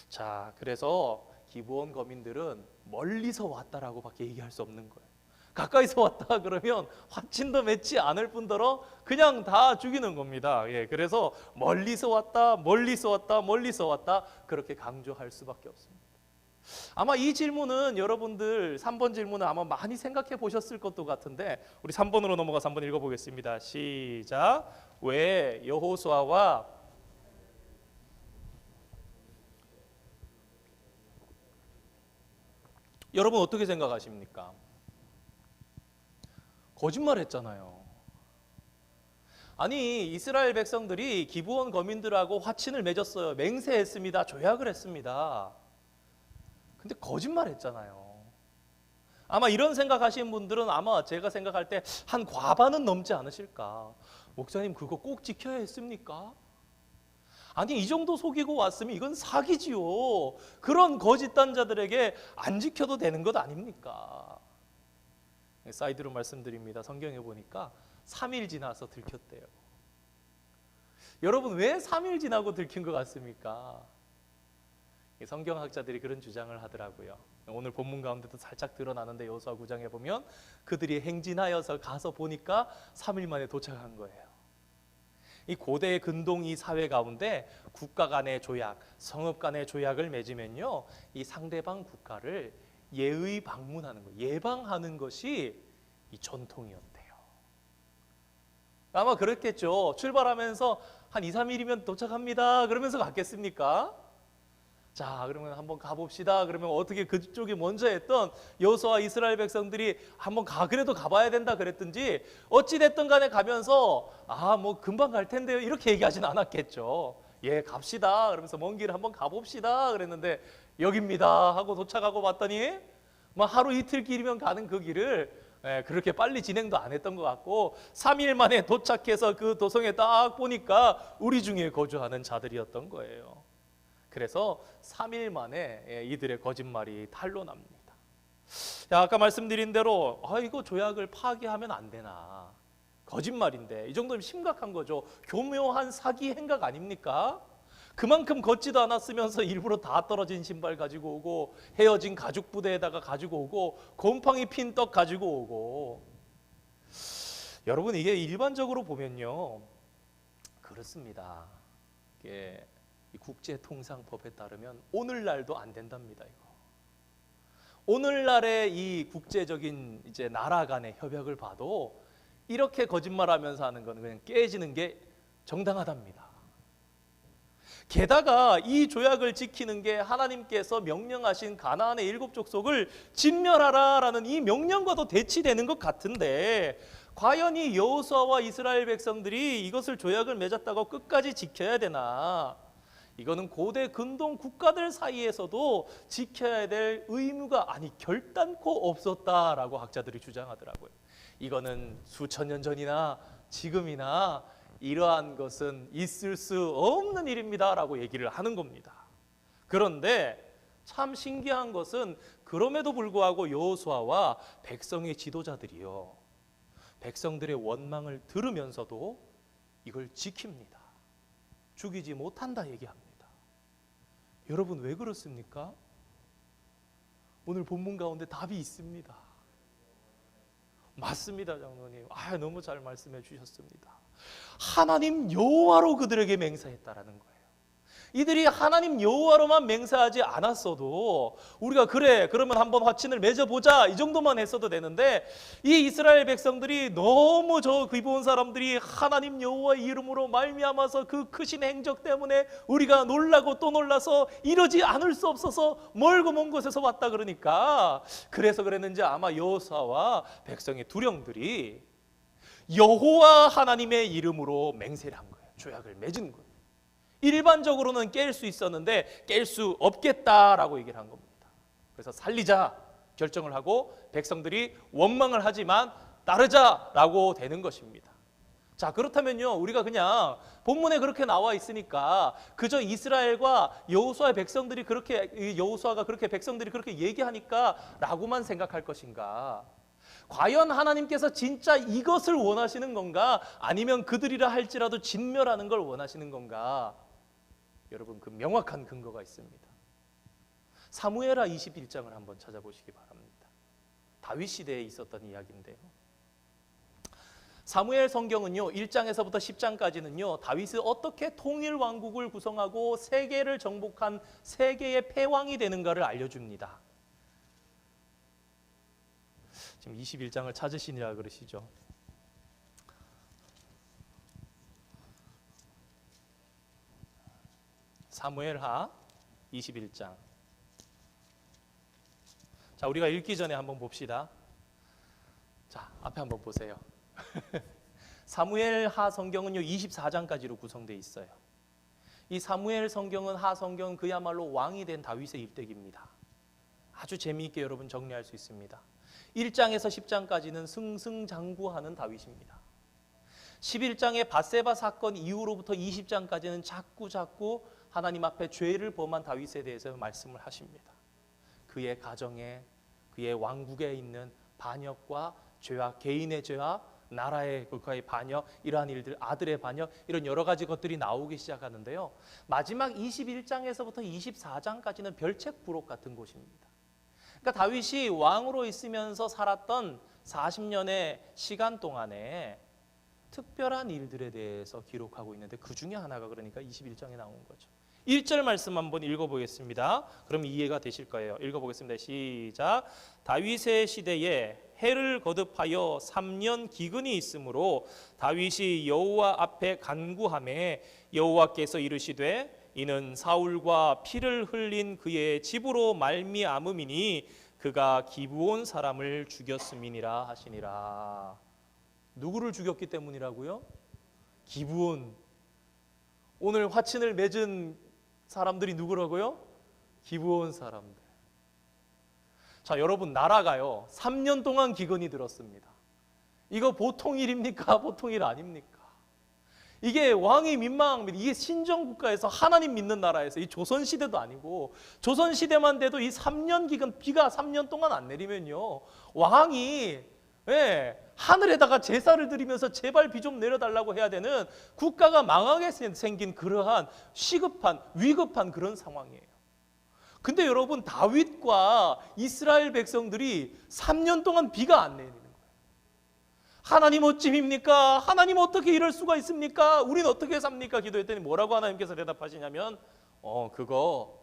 자, 그래서 기브온 거민들은 멀리서 왔다라고 밖에 얘기할 수 없는 거예요. 가까이서 왔다 그러면 화친도 맺지 않을 뿐더러 그냥 다 죽이는 겁니다. 예, 그래서 멀리서 왔다, 멀리서 왔다, 멀리서 왔다 그렇게 강조할 수밖에 없습니다. 아마 이 질문은 여러분들 3번 질문은 아마 많이 생각해 보셨을 것도 같은데, 우리 3번으로 넘어가서 한번 읽어보겠습니다. 시작. 왜 여호수아와 여러분 어떻게 생각하십니까? 거짓말했잖아요. 아니, 이스라엘 백성들이 기브온 거민들하고 화친을 맺었어요. 맹세했습니다. 조약을 했습니다. 근데 거짓말했잖아요. 아마 이런 생각하시는 분들은 아마 제가 생각할 때 한 과반은 넘지 않으실까. 목사님 그거 꼭 지켜야 했습니까? 아니, 이 정도 속이고 왔으면 이건 사기지요. 그런 거짓 단자들에게 안 지켜도 되는 것 아닙니까? 사이드로 말씀드립니다. 성경에 보니까 3일 지나서 들켰대요. 여러분 왜 3일 지나고 들킨 것 같습니까? 성경학자들이 그런 주장을 하더라고요. 오늘 본문 가운데도 살짝 드러나는데 여호수아 9장에 보면 그들이 행진하여서 가서 보니까 3일 만에 도착한 거예요. 이 고대의 근동이 사회 가운데 국가 간의 조약, 성읍 간의 조약을 맺으면요, 이 상대방 국가를 예의 방문하는 거, 예방하는 것이 이 전통이었대요. 아마 그랬겠죠. 출발하면서 한 2, 3일이면 도착합니다 그러면서 갔겠습니까?
자, 그러면 한번 가봅시다. 그러면 어떻게 그쪽이 먼저 했던 여호수아와 이스라엘 백성들이 한번 그래도 가봐야 된다 그랬든지 어찌 됐든 간에 가면서 뭐 금방 갈 텐데요 이렇게 얘기하진 않았겠죠. 예, 갑시다. 그러면서 먼 길 한번 가봅시다. 그랬는데 여기입니다 하고 도착하고 봤더니 뭐 하루 이틀 길이면 가는 그 길을 그렇게 빨리 진행도 안 했던 것 같고 3일 만에 도착해서 그 도성에 딱 보니까 우리 중에 거주하는 자들이었던 거예요. 그래서 3일 만에 이들의 거짓말이 탄로납니다. 아까 말씀드린 대로 이거 조약을 파기하면 안 되나, 거짓말인데 이 정도면 심각한 거죠. 교묘한 사기 행각 아닙니까? 그만큼 걷지도 않았으면서 일부러 다 떨어진 신발 가지고 오고 헤어진 가죽 부대에다가 가지고 오고 곰팡이 핀 떡 가지고 오고. 여러분, 이게 일반적으로 보면요 그렇습니다. 이게 국제통상법에 따르면 오늘날도 안 된답니다. 이거. 오늘날의 이 국제적인 이제 나라 간의 협약을 봐도 이렇게 거짓말하면서 하는 건 그냥 깨지는 게 정당하답니다. 게다가 이 조약을 지키는 게 하나님께서 명령하신 가나안의 7 족속을 진멸하라라는 이 명령과도 대치되는 것 같은데 과연 이 여호수아와 이스라엘 백성들이 이것을 조약을 맺었다고 끝까지 지켜야 되나? 이거는 고대 근동 국가들 사이에서도 지켜야 될 의무가 결단코 없었다라고 학자들이 주장하더라고요. 이거는 수천 년 전이나 지금이나 이러한 것은 있을 수 없는 일입니다라고 얘기를 하는 겁니다. 그런데 참 신기한 것은 그럼에도 불구하고 여호수아와 백성의 지도자들이요, 백성들의 원망을 들으면서도 이걸 지킵니다. 죽이지 못한다 얘기합니다. 여러분, 왜 그렇습니까? 오늘 본문 가운데 답이 있습니다. 맞습니다, 장로님. 너무 잘 말씀해 주셨습니다. 하나님 여호와로 그들에게 맹세했다라는 거예요. 이들이 하나님 여호와로만 맹세하지 않았어도 우리가 그러면 한번 화친을 맺어보자 이 정도만 했어도 되는데, 이 이스라엘 백성들이 너무 저 기브온 사람들이 하나님 여호와의 이름으로 말미암아서 그 크신 행적 때문에 우리가 놀라고 또 놀라서 이러지 않을 수 없어서 멀고 먼 곳에서 왔다 그러니까, 그래서 그랬는지 아마 여호수아와 백성의 두령들이 여호와 하나님의 이름으로 맹세를 한 거예요. 조약을 맺은 거예요. 일반적으로는 깰 수 있었는데 깰 수 없겠다라고 얘기를 한 겁니다. 그래서 살리자 결정을 하고 백성들이 원망을 하지만 따르자라고 되는 것입니다. 자, 그렇다면요, 우리가 그냥 본문에 그렇게 나와 있으니까 그저 이스라엘과 여호수아의 백성들이 여호수아가 그렇게 백성들이 그렇게 얘기하니까라고만 생각할 것인가? 과연 하나님께서 진짜 이것을 원하시는 건가? 아니면 그들이라 할지라도 진멸하는 걸 원하시는 건가? 여러분, 그 명확한 근거가 있습니다. 사무엘하 21장을 한번 찾아보시기 바랍니다. 다윗 시대에 있었던 이야기인데요. 사무엘 성경은요 1장에서부터 10장까지는요 다윗이 어떻게 통일 왕국을 구성하고 세계를 정복한 세계의 패왕이 되는가를 알려줍니다. 지금 21장을 찾으시니라 그러시죠. 사무엘하 21장. 자, 우리가 읽기 전에 한번 봅시다. 자, 앞에 한번 보세요. 사무엘하 성경은요 24장까지로 구성되어 있어요. 이 사무엘 성경은 하성경은 그야말로 왕이 된 다윗의 일대기입니다. 아주 재미있게 여러분 정리할 수 있습니다. 1장에서 10장까지는 승승장구하는 다윗입니다. 11장의 밧세바 사건 이후로부터 20장까지는 자꾸 하나님 앞에 죄를 범한 다윗에 대해서 말씀을 하십니다. 그의 가정에, 그의 왕국에 있는 반역과 죄와 개인의 죄와 나라의 국가의 반역, 이러한 일들, 아들의 반역, 이런 여러 가지 것들이 나오기 시작하는데요. 마지막 21장에서부터 24장까지는 별책부록 같은 곳입니다. 그러니까 다윗이 왕으로 있으면서 살았던 40년의 시간 동안에 특별한 일들에 대해서 기록하고 있는데 그 중에 하나가 그러니까 21장에 나온 거죠. 1절 말씀 한번 읽어보겠습니다. 그럼 이해가 되실 거예요. 읽어보겠습니다. 시작. 다윗의 시대에 해를 거듭하여 3년 기근이 있으므로 다윗이 여호와 앞에 간구하매 여호와께서 이르시되 이는 사울과 피를 흘린 그의 집으로 말미암음이니 그가 기브온 사람을 죽였음이니라 하시니라. 누구를 죽였기 때문이라고요? 기브온. 오늘 화친을 맺은 사람들이 누구라고요? 기브온 사람들. 자, 여러분, 나라가요 3년 동안 기근이 들었습니다. 이거 보통 일입니까? 보통 일 아닙니까? 이게 왕이 민망합니다. 이게 신정국가에서 하나님 믿는 나라에서 이 조선시대도 아니고 조선시대만 돼도 이 3년 기간, 비가 3년 동안 안 내리면요 왕이 하늘에다가 제사를 드리면서 제발 비 좀 내려달라고 해야 되는 국가가 망하게 생긴 그러한 시급한 위급한 그런 상황이에요. 근데 여러분, 다윗과 이스라엘 백성들이 3년 동안 비가 안 내리는 거예요. 하나님 어찌입니까? 하나님 어떻게 이럴 수가 있습니까? 우린 어떻게 삽니까? 기도했더니 뭐라고 하나님께서 대답하시냐면 그거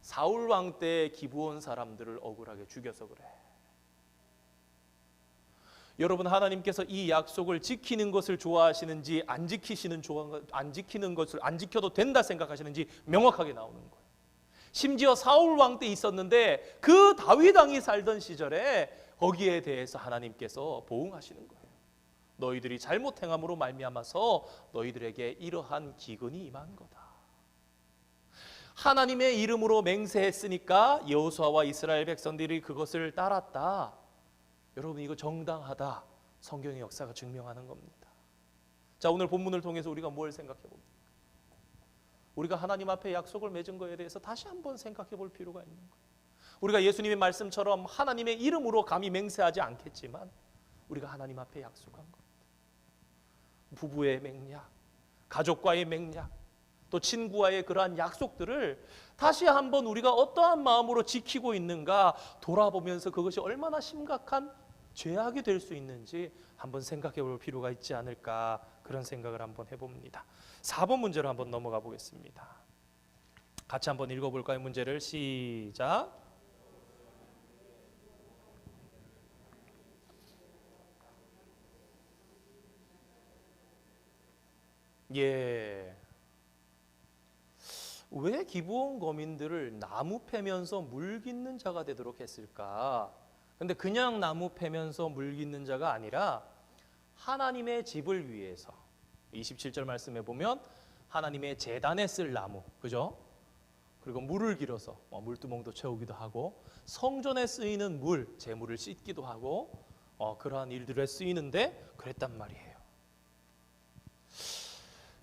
사울 왕 때 기브온 사람들을 억울하게 죽여서 그래. 여러분, 하나님께서 이 약속을 지키는 것을 좋아하시는지 안 지키는 것을 안 지켜도 된다 생각하시는지 명확하게 나오는 거예요. 심지어 사울 왕 때 있었는데 그 다윗 왕이 살던 시절에 거기에 대해서 하나님께서 보응하시는 거예요. 너희들이 잘못 행함으로 말미암아서 너희들에게 이러한 기근이 임한 거다. 하나님의 이름으로 맹세했으니까 여호수아와 이스라엘 백성들이 그것을 따랐다. 여러분, 이거 정당하다. 성경의 역사가 증명하는 겁니다. 자, 오늘 본문을 통해서 우리가 뭘 생각해 봅니까? 우리가 하나님 앞에 약속을 맺은 거에 대해서 다시 한번 생각해 볼 필요가 있는 거예요. 우리가 예수님의 말씀처럼 하나님의 이름으로 감히 맹세하지 않겠지만 우리가 하나님 앞에 약속한 겁니다. 부부의 맹약, 가족과의 맹약, 또 친구와의 그러한 약속들을 다시 한번 우리가 어떠한 마음으로 지키고 있는가 돌아보면서 그것이 얼마나 심각한 죄악이 될 수 있는지 한번 생각해 볼 필요가 있지 않을까, 그런 생각을 한번 해봅니다. 4번 문제로 한번 넘어가 보겠습니다. 같이 한번 읽어볼까요? 문제를 시작. 왜 기브온 거민들을 나무 패면서 물 깃는 자가 되도록 했을까? 근데 그냥 나무 패면서 물 깃는 자가 아니라 하나님의 집을 위해서, 27절 말씀에 보면 하나님의 제단에 쓸 나무, 그죠? 그리고 물을 길어서 물두멍도 채우기도 하고 성전에 쓰이는 물, 제물을 씻기도 하고 그러한 일들에 쓰이는데 그랬단 말이에요.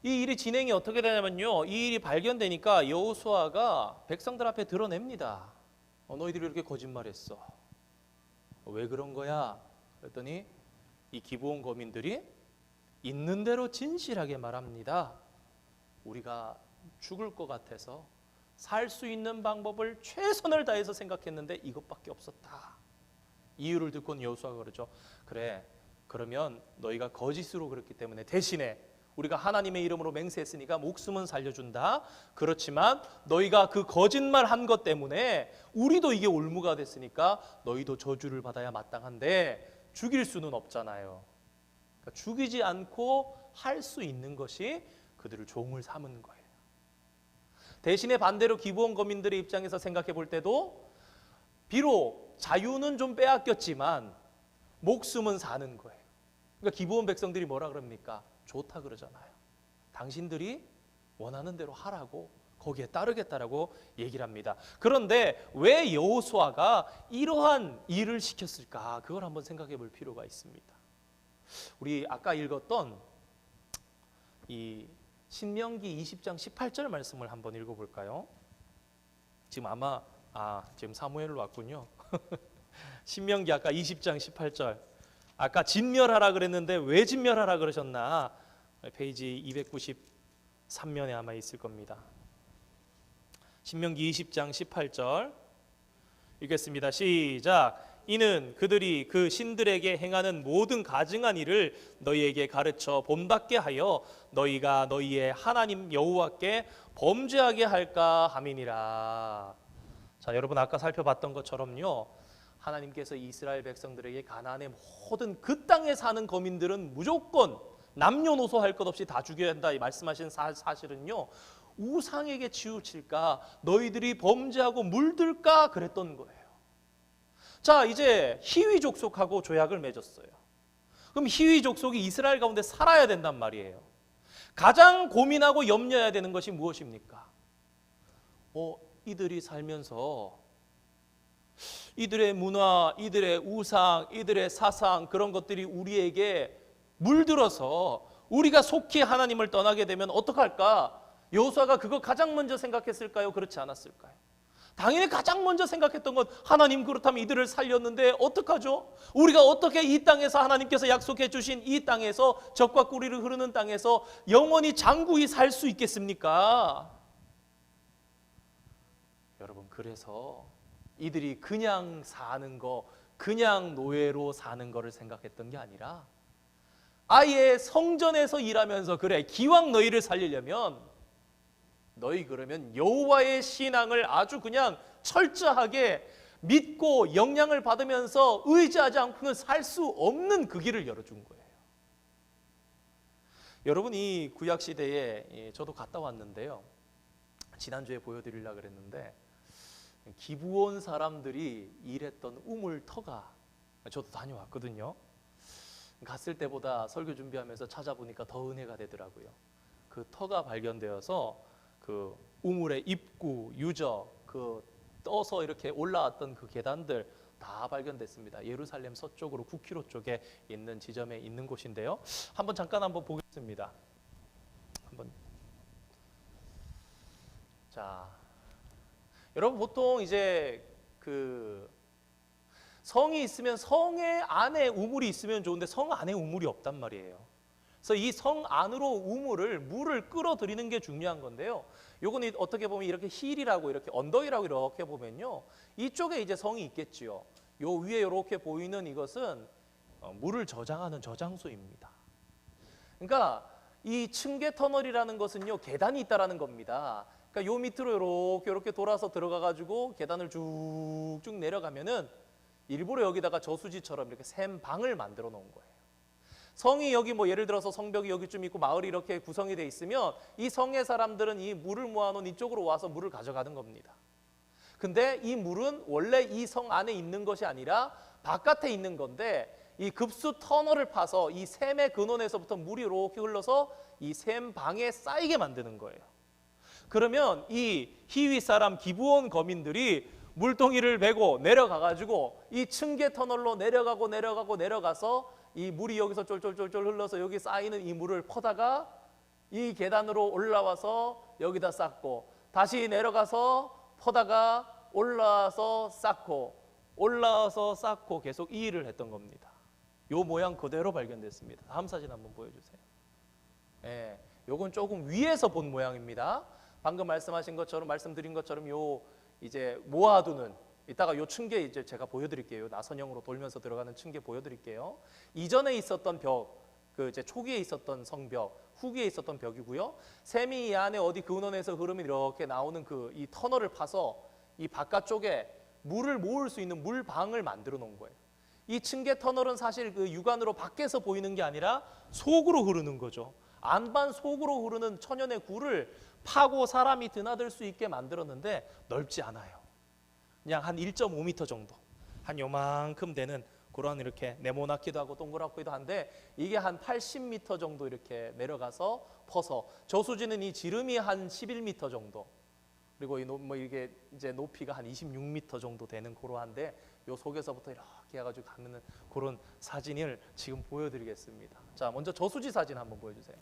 이 일이 진행이 어떻게 되냐면요, 이 일이 발견되니까 여호수아가 백성들 앞에 드러냅니다. 너희들이 이렇게 거짓말했어. 왜 그런 거야? 그랬더니 이 기브온 거민들이 있는 대로 진실하게 말합니다. 우리가 죽을 것 같아서 살 수 있는 방법을 최선을 다해서 생각했는데 이것밖에 없었다. 이유를 듣고는 여호수아가 그러죠. 그래, 그러면 너희가 거짓으로 그랬기 때문에 대신에 우리가 하나님의 이름으로 맹세했으니까 목숨은 살려준다. 그렇지만 너희가 그 거짓말 한 것 때문에 우리도 이게 올무가 됐으니까 너희도 저주를 받아야 마땅한데 죽일 수는 없잖아요. 그러니까 죽이지 않고 할 수 있는 것이 그들을 종을 삼은 거예요. 대신에 반대로 기브온 거민들의 입장에서 생각해 볼 때도 비록 자유는 좀 빼앗겼지만 목숨은 사는 거예요. 그러니까 기브온 백성들이 뭐라 그럽니까? 좋다 그러잖아요. 당신들이 원하는 대로 하라고, 거기에 따르겠다라고 얘기를 합니다. 그런데 왜 여호수아가 이러한 일을 시켰을까? 그걸 한번 생각해 볼 필요가 있습니다. 우리 아까 읽었던 이 신명기 20장 18절 말씀을 한번 읽어볼까요? 지금 아마 지금 사무엘로 왔군요. 신명기 아까 20장 18절. 아까 진멸하라 그랬는데 왜 진멸하라 그러셨나? 페이지 293면에 아마 있을 겁니다. 신명기 20장 18절 읽겠습니다. 시작. 이는 그들이 그 신들에게 행하는 모든 가증한 일을 너희에게 가르쳐 본받게 하여 너희가 너희의 하나님 여호와께 범죄하게 할까 함이니라. 자, 여러분 아까 살펴봤던 것처럼요, 하나님께서 이스라엘 백성들에게 가나안의 모든 그 땅에 사는 거민들은 무조건 남녀노소 할 것 없이 다 죽여야 한다 이 말씀하신 사실은요, 우상에게 치우칠까? 너희들이 범죄하고 물들까? 그랬던 거예요. 자, 이제 히위 족속하고 조약을 맺었어요. 그럼 히위 족속이 이스라엘 가운데 살아야 된단 말이에요. 가장 고민하고 염려해야 되는 것이 무엇입니까? 이들이 살면서 이들의 문화, 이들의 우상, 이들의 사상, 그런 것들이 우리에게 물들어서 우리가 속히 하나님을 떠나게 되면 어떡할까? 여호수아가 그거 가장 먼저 생각했을까요? 그렇지 않았을까요? 당연히 가장 먼저 생각했던 건 하나님 그렇다면 이들을 살렸는데 어떡하죠? 우리가 어떻게 이 땅에서 하나님께서 약속해 주신 이 땅에서 젖과 꿀이 흐르는 땅에서 영원히 장구히 살 수 있겠습니까? 여러분, 그래서 이들이 그냥 사는 거, 그냥 노예로 사는 거를 생각했던 게 아니라 아예 성전에서 일하면서, 그래, 기왕 너희를 살리려면 너희 그러면 여호와의 신앙을 아주 그냥 철저하게 믿고 영향을 받으면서 의지하지 않고는 살 수 없는 그 길을 열어준 거예요. 여러분, 이 구약 시대에 저도 갔다 왔는데요. 지난주에 보여드리려고 그랬는데 기브온 사람들이 일했던 우물터가, 저도 다녀왔거든요. 갔을 때보다 설교 준비하면서 찾아보니까 더 은혜가 되더라고요. 그 터가 발견되어서 그 우물의 입구, 유적, 그 떠서 이렇게 올라왔던 그 계단들 다 발견됐습니다. 예루살렘 서쪽으로 9km 쪽에 있는 지점에 있는 곳인데요. 잠깐 보겠습니다. 자, 여러분, 보통 이제 그 성이 있으면 성의 안에 우물이 있으면 좋은데 성 안에 우물이 없단 말이에요. 그래서 이 성 안으로 물을 끌어들이는 게 중요한 건데요. 요건 어떻게 보면 이렇게 힐이라고, 이렇게 언덕이라고 이렇게 보면요, 이쪽에 이제 성이 있겠지요. 요 위에 이렇게 보이는 이것은 물을 저장하는 저장소입니다. 그러니까 이 층계 터널이라는 것은요, 계단이 있다라는 겁니다. 그러니까 요 밑으로 이렇게 돌아서 들어가 가지고 계단을 쭉쭉 내려가면은 일부러 여기다가 저수지처럼 이렇게 샘방을 만들어 놓은 거예요. 성이 여기 예를 들어서 성벽이 여기쯤 있고 마을이 이렇게 구성이 돼 있으면 이 성의 사람들은 이 물을 모아놓은 이쪽으로 와서 물을 가져가는 겁니다. 근데 이 물은 원래 이 성 안에 있는 것이 아니라 바깥에 있는 건데, 이 급수 터널을 파서 이 샘의 근원에서부터 물이 이렇게 흘러서 이 샘방에 쌓이게 만드는 거예요. 그러면 이 히위 사람 기브온 거민들이 물동이를 메고 내려가가지고 이 층계 터널로 내려가서 이 물이 여기서 쫄쫄쫄쫄 흘러서 여기 쌓이는 이 물을 퍼다가 이 계단으로 올라와서 여기다 쌓고, 다시 내려가서 퍼다가 올라와서 쌓고 계속 이 일을 했던 겁니다. 요 모양 그대로 발견됐습니다. 다음 사진 한번 보여주세요. 요건 조금 위에서 본 모양입니다. 방금 말씀드린 것처럼 요 이제 모아두는, 이따가 요 층계 이제 제가 보여드릴게요. 나선형으로 돌면서 들어가는 층계 보여드릴게요. 이전에 있었던 벽, 그 이제 초기에 있었던 성벽, 후기에 있었던 벽이고요. 샘이 이 안에 어디 근원에서 흐름이 이렇게 나오는 그 이 터널을 파서 이 바깥쪽에 물을 모을 수 있는 물방을 만들어 놓은 거예요. 이 층계 터널은 사실 그 육안으로 밖에서 보이는 게 아니라 속으로 흐르는 거죠. 안반 속으로 흐르는 천연의 굴을 파고 사람이 드나들 수 있게 만들었는데 넓지 않아요. 그냥 한 1.5m 정도, 한 요만큼 되는 그런, 이렇게 네모나기도 하고 동그랗기도 한데, 이게 한 80m 정도 이렇게 내려가서 퍼서, 저수지는 이 지름이 한 11m 정도, 그리고 이게 이제 높이가 한 26m 정도 되는 그러한데, 요 속에서부터 이렇게 해가지고 가는 그런 사진을 지금 보여드리겠습니다. 자, 먼저 저수지 사진 한번 보여주세요.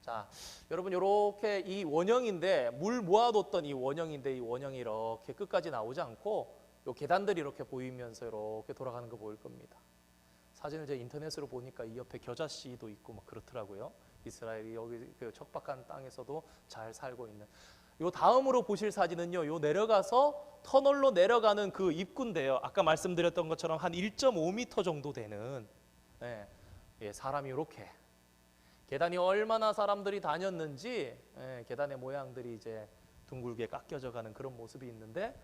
자, 여러분, 이렇게 이 원형인데, 물 모아뒀던 이 원형인데, 이 원형이 이렇게 끝까지 나오지 않고 요 계단들이 이렇게 보이면서 이렇게 돌아가는 거 보일 겁니다. 사진을 제가 인터넷으로 보니까 이 옆에 겨자씨도 있고 막 그렇더라고요. 이스라엘이 여기 그 척박한 땅에서도 잘 살고 있는. 요 다음으로 보실 사진은요, 요 내려가서 터널로 내려가는 그 입구인데요. 아까 말씀드렸던 것처럼 한 1.5m 정도 되는, 사람이 이렇게, 계단이 얼마나 사람들이 다녔는지 계단의 모양들이 이제 둥글게 깎여져 가는 그런 모습이 있는데,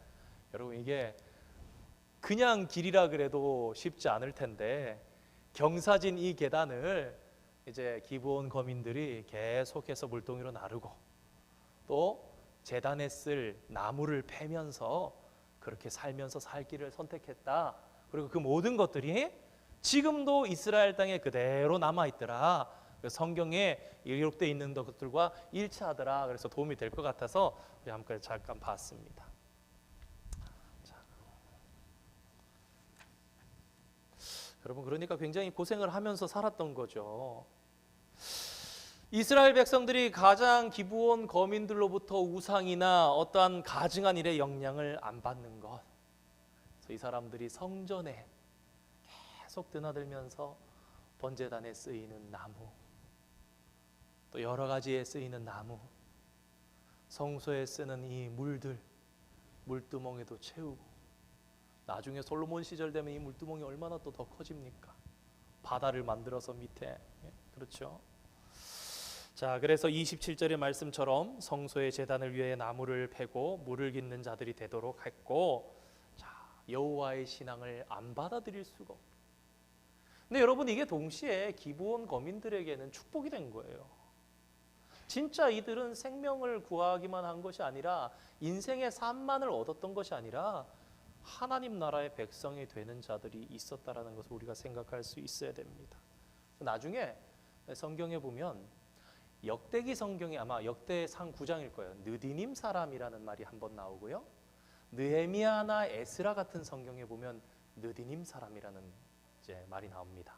여러분, 이게 그냥 길이라 그래도 쉽지 않을 텐데, 경사진 이 계단을 이제 기브온 거민들이 계속해서 물동이로 나르고, 또 제단에 쓸 나무를 패면서 그렇게 살면서 살 길을 선택했다. 그리고 그 모든 것들이 지금도 이스라엘 땅에 그대로 남아있더라. 성경에 기록되어 있는 것들과 일치하더라. 그래서 도움이 될 것 같아서 우리 함께 잠깐 봤습니다. 자. 여러분, 그러니까 굉장히 고생을 하면서 살았던 거죠. 이스라엘 백성들이 가장 기브온 거민들로부터 우상이나 어떠한 가증한 일의 영향을 안 받는 것. 그래서 이 사람들이 성전에 계속 드나들면서 번제단에 쓰이는 나무, 또 여러 가지에 쓰이는 나무, 성소에 쓰는 이 물들, 물두멍에도 채우고, 나중에 솔로몬 시절 되면 이 물두멍이 얼마나 또 더 커집니까? 바다를 만들어서 밑에, 그렇죠? 자, 그래서 27절의 말씀처럼 성소의 제단을 위해 나무를 패고 물을 깃는 자들이 되도록 했고, 자, 여호와의 신앙을 안 받아들일 수가 없고. 근데 여러분, 이게 동시에 기브온 거민들에게는 축복이 된 거예요. 진짜 이들은 생명을 구하기만 한 것이 아니라 인생의 삶만을 얻었던 것이 아니라 하나님 나라의 백성이 되는 자들이 있었다라는 것을 우리가 생각할 수 있어야 됩니다. 나중에 성경에 보면 역대기 성경이 아마 역대상 9장일 거예요. 느디님 사람이라는 말이 한번 나오고요. 느헤미야나 에스라 같은 성경에 보면 느디님 사람이라는 이제 말이 나옵니다.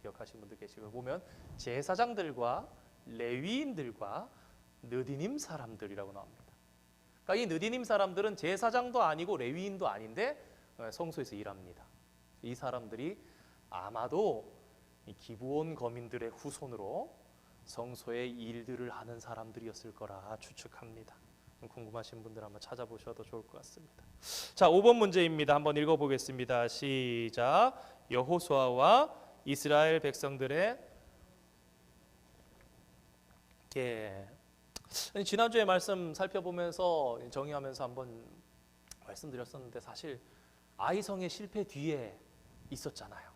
기억하시는 분들 계시고, 보면 제사장들과 레위인들과 느디님 사람들이라고 나옵니다. 그러니까 이 느디님 사람들은 제사장도 아니고 레위인도 아닌데 성소에서 일합니다. 이 사람들이 아마도 이 기브온 거민들의 후손으로 성소의 일들을 하는 사람들이었을 거라 추측합니다. 궁금하신 분들 한번 찾아보셔도 좋을 것 같습니다. 자, 5번 문제입니다. 한번 읽어보겠습니다. 시작. 여호수아와 이스라엘 백성들의 지난주에 말씀 살펴보면서 정의하면서 한번 말씀드렸었는데, 사실 아이성의 실패 뒤에 있었잖아요.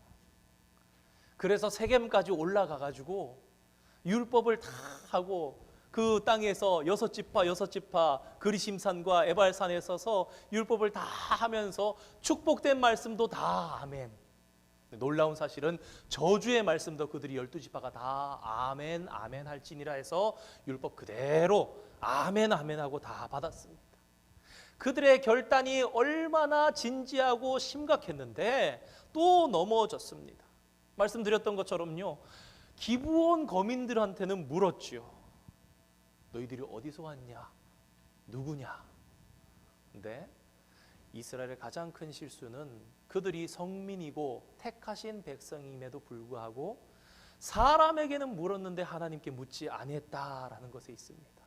그래서 세겜까지 올라가가지고 율법을 다 하고 그 땅에서 여섯 지파 그리심산과 에발산에 서서 율법을 다 하면서 축복된 말씀도 다 아멘. 놀라운 사실은 저주의 말씀도 그들이 12지파가 다 아멘 아멘 할지니라 해서 율법 그대로 아멘 아멘 하고 다 받았습니다. 그들의 결단이 얼마나 진지하고 심각했는데 또 넘어졌습니다. 말씀드렸던 것처럼요, 기브온 거민들한테는 물었지요. 너희들이 어디서 왔냐? 누구냐? 근데 이스라엘의 가장 큰 실수는 그들이 성민이고 택하신 백성임에도 불구하고 사람에게는 물었는데 하나님께 묻지 아니했다라는 것에 있습니다.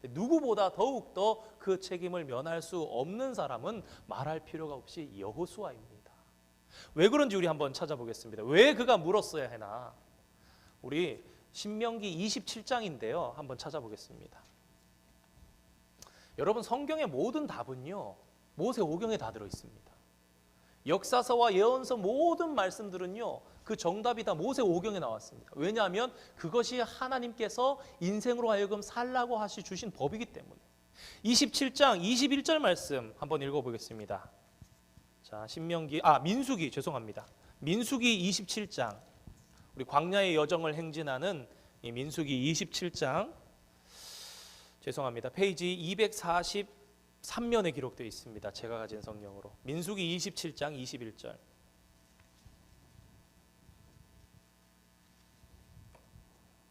누구보다 더욱더 그 책임을 면할 수 없는 사람은 말할 필요가 없이 여호수아입니다. 왜 그런지 우리 한번 찾아보겠습니다. 왜 그가 물었어야 하나? 우리 신명기 27장인데요. 한번 찾아보겠습니다. 여러분, 성경의 모든 답은요, 모세오경에 다 들어 있습니다. 역사서와 예언서 모든 말씀들은요, 그 정답이 다 모세오경에 나왔습니다. 왜냐하면 그것이 하나님께서 인생으로 하여금 살라고 하시 주신 법이기 때문에. 27장 21절 말씀 한번 읽어보겠습니다. 자, 민수기 죄송합니다. 민수기 27장, 우리 광야의 여정을 행진하는 이 민수기 27장, 죄송합니다. 페이지 243면에 기록되어 있습니다. 제가 가진 성경으로. 민수기 27장 21절.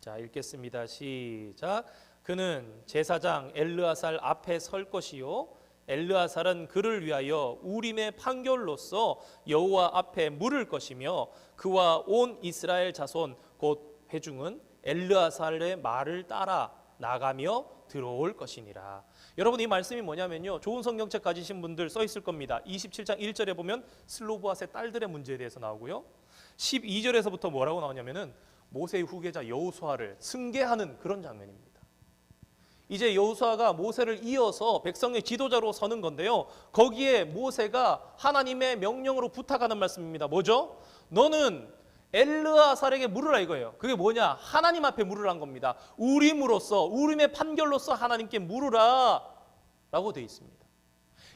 자, 읽겠습니다. 시작. 그는 제사장 엘르아살 앞에 설 것이요, 엘르아살은 그를 위하여 우림의 판결로서 여호와 앞에 물을 것이며, 그와 온 이스라엘 자손 곧 회중은 엘르아살의 말을 따라 나가며 들어올 것이니라. 여러분, 이 말씀이 뭐냐면요, 좋은 성경책 가지신 분들 써 있을 겁니다. 27장 1절에 보면 슬로브앗의 딸들의 문제에 대해서 나오고요, 12절에서부터 뭐라고 나오냐면은 모세의 후계자 여호수아를 승계하는 그런 장면입니다. 이제 여호수아가 모세를 이어서 백성의 지도자로 서는 건데요, 거기에 모세가 하나님의 명령으로 부탁하는 말씀입니다. 뭐죠? 너는 엘르아살에게 물으라 이거예요. 그게 뭐냐? 하나님 앞에 물으란 겁니다. 우림으로써, 우림의 판결로서 하나님께 물으라 라고 되어 있습니다.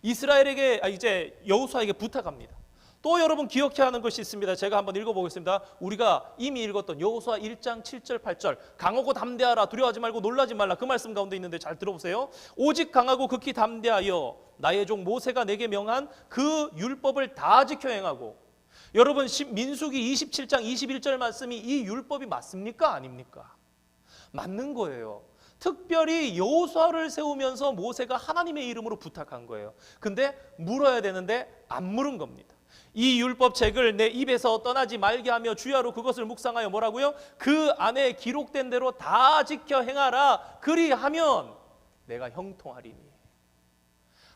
이스라엘에게 이제 여호수아에게 부탁합니다. 또 여러분 기억해야 하는 것이 있습니다. 제가 한번 읽어보겠습니다. 우리가 이미 읽었던 여호수아 1장 7절 8절 강하고 담대하라 두려워하지 말고 놀라지 말라 그 말씀 가운데 있는데 잘 들어보세요. 오직 강하고 극히 담대하여 나의 종 모세가 내게 명한 그 율법을 다 지켜 행하고 여러분 민수기 27장 21절 말씀이 이 율법이 맞습니까? 아닙니까? 맞는 거예요. 특별히 여호수아를 세우면서 모세가 하나님의 이름으로 부탁한 거예요. 근데 물어야 되는데 안 물은 겁니다. 이 율법책을 내 입에서 떠나지 말게 하며 주야로 그것을 묵상하여 뭐라고요? 그 안에 기록된 대로 다 지켜 행하라. 그리하면 내가 형통하리니.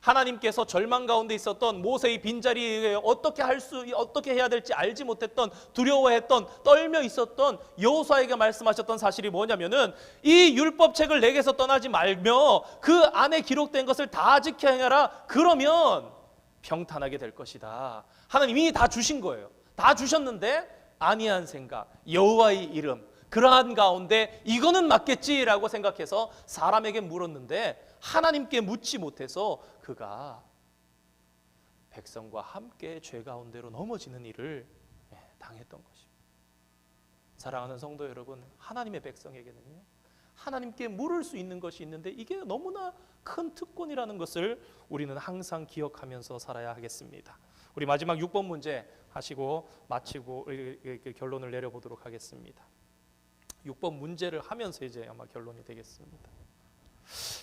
하나님께서 절망 가운데 있었던 모세의 빈자리에 어떻게 해야 될지 알지 못했던 두려워했던 떨며 있었던 여호수아에게 말씀하셨던 사실이 뭐냐면은 이 율법책을 내게서 떠나지 말며 그 안에 기록된 것을 다 지켜 행하라. 그러면 평탄하게 될 것이다. 하나님이 다 주신 거예요. 다 주셨는데 아니한 생각, 여호와의 이름 그러한 가운데 이거는 맞겠지라고 생각해서 사람에게 물었는데 하나님께 묻지 못해서 그가 백성과 함께 죄 가운데로 넘어지는 일을 당했던 것입니다. 사랑하는 성도 여러분, 하나님의 백성에게는요 하나님께 물을 수 있는 것이 있는데 이게 너무나 큰 특권이라는 것을 우리는 항상 기억하면서 살아야 하겠습니다. 우리 마지막 6번 문제 하시고 마치고 결론을 내려보도록 하겠습니다. 6번 문제를 하면서 이제 아마 결론이 되겠습니다.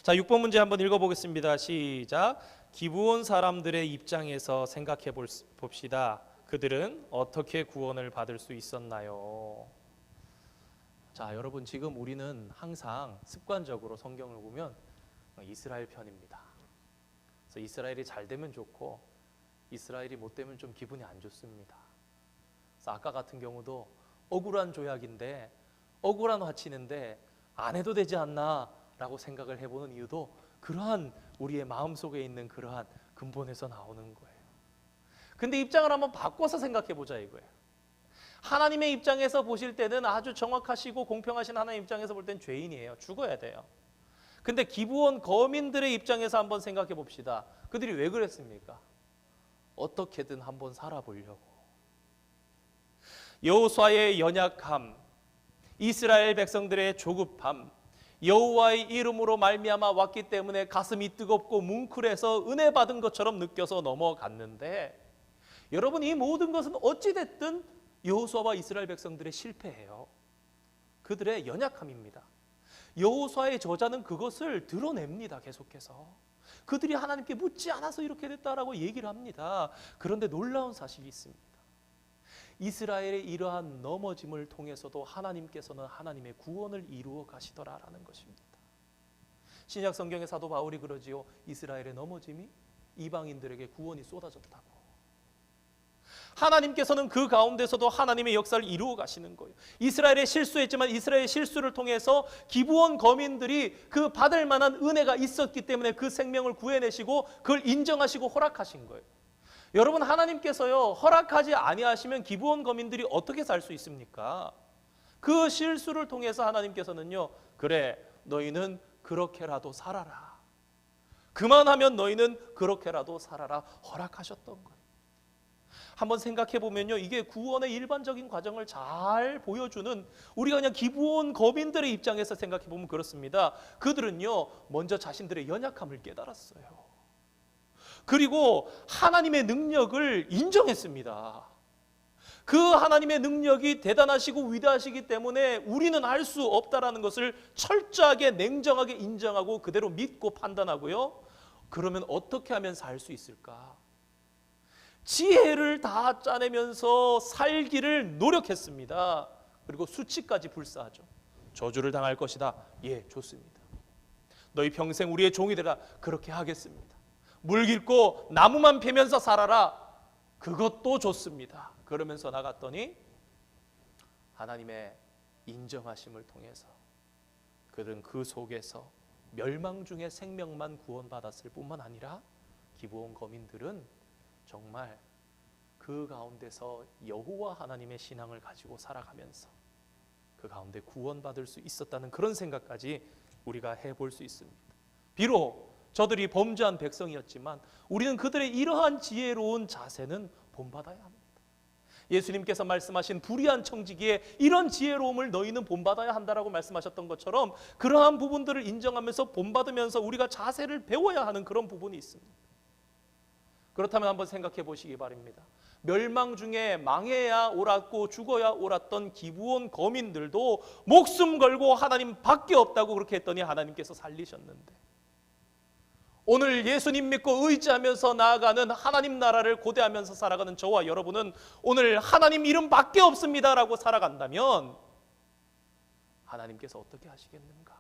자, 6번 문제 한번 읽어보겠습니다. 시작. 기브온 사람들의 입장에서 생각해 봅시다. 그들은 어떻게 구원을 받을 수 있었나요? 자, 여러분 지금 우리는 항상 습관적으로 성경을 보면 이스라엘 편입니다. 그래서 이스라엘이 잘 되면 좋고 이스라엘이 못 되면 좀 기분이 안 좋습니다. 그래서 아까 같은 경우도 억울한 조약인데 억울한 화치는데 안 해도 되지 않나 라고 생각을 해보는 이유도 그러한 우리의 마음속에 있는 그러한 근본에서 나오는 거예요. 근데 입장을 한번 바꿔서 생각해 보자 이거예요. 하나님의 입장에서 보실 때는 아주 정확하시고 공평하신 하나님 입장에서 볼 땐 죄인이에요. 죽어야 돼요. 근데 기브온 거민들의 입장에서 한번 생각해 봅시다. 그들이 왜 그랬습니까? 어떻게든 한번 살아보려고. 여호수아의 연약함, 이스라엘 백성들의 조급함, 여호와의 이름으로 말미암아 왔기 때문에 가슴이 뜨겁고 뭉클해서 은혜 받은 것처럼 느껴서 넘어갔는데 여러분 이 모든 것은 어찌됐든 여호수아와 이스라엘 백성들의 실패예요. 그들의 연약함입니다. 여호수아의 저자는 그것을 드러냅니다. 계속해서 그들이 하나님께 묻지 않아서 이렇게 됐다라고 얘기를 합니다. 그런데 놀라운 사실이 있습니다. 이스라엘의 이러한 넘어짐을 통해서도 하나님께서는 하나님의 구원을 이루어 가시더라라는 것입니다. 신약 성경의 사도 바울이 그러지요. 이스라엘의 넘어짐이 이방인들에게 구원이 쏟아졌다고. 하나님께서는 그 가운데서도 하나님의 역사를 이루어 가시는 거예요. 이스라엘의 실수했지만 이스라엘의 실수를 통해서 기브온 거민들이 그 받을 만한 은혜가 있었기 때문에 그 생명을 구해내시고 그걸 인정하시고 허락하신 거예요. 여러분 하나님께서요 허락하지 아니하시면 기브온 거민들이 어떻게 살 수 있습니까? 그 실수를 통해서 하나님께서는요 그래 너희는 그렇게라도 살아라. 그만하면 너희는 그렇게라도 살아라 허락하셨던 거예요. 한번 생각해 보면요 이게 구원의 일반적인 과정을 잘 보여주는 우리가 그냥 기브온 거민들의 입장에서 생각해 보면 그렇습니다. 그들은요 먼저 자신들의 연약함을 깨달았어요. 그리고 하나님의 능력을 인정했습니다. 그 하나님의 능력이 대단하시고 위대하시기 때문에 우리는 할 수 없다라는 것을 철저하게 냉정하게 인정하고 그대로 믿고 판단하고요. 그러면 어떻게 하면 살 수 있을까? 지혜를 다 짜내면서 살기를 노력했습니다. 그리고 수치까지 불사하죠. 저주를 당할 것이다. 예, 좋습니다. 너희 평생 우리의 종이 되라. 그렇게 하겠습니다. 물 깃고 나무만 패면서 살아라. 그것도 좋습니다. 그러면서 나갔더니 하나님의 인정하심을 통해서 그들은 그 속에서 멸망 중에 생명만 구원받았을 뿐만 아니라 기브온 거민들은 정말 그 가운데서 여호와 하나님의 신앙을 가지고 살아가면서 그 가운데 구원받을 수 있었다는 그런 생각까지 우리가 해볼 수 있습니다. 비록 저들이 범죄한 백성이었지만 우리는 그들의 이러한 지혜로운 자세는 본받아야 합니다. 예수님께서 말씀하신 불의한 청지기에 이런 지혜로움을 너희는 본받아야 한다라고 말씀하셨던 것처럼 그러한 부분들을 인정하면서 본받으면서 우리가 자세를 배워야 하는 그런 부분이 있습니다. 그렇다면 한번 생각해 보시기 바랍니다. 멸망 중에 망해야 옳았고 죽어야 옳았던 기브온 거민들도 목숨 걸고 하나님 밖에 없다고 그렇게 했더니 하나님께서 살리셨는데, 오늘 예수님 믿고 의지하면서 나아가는 하나님 나라를 고대하면서 살아가는 저와 여러분은 오늘 하나님 이름 밖에 없습니다라고 살아간다면 하나님께서 어떻게 하시겠는가?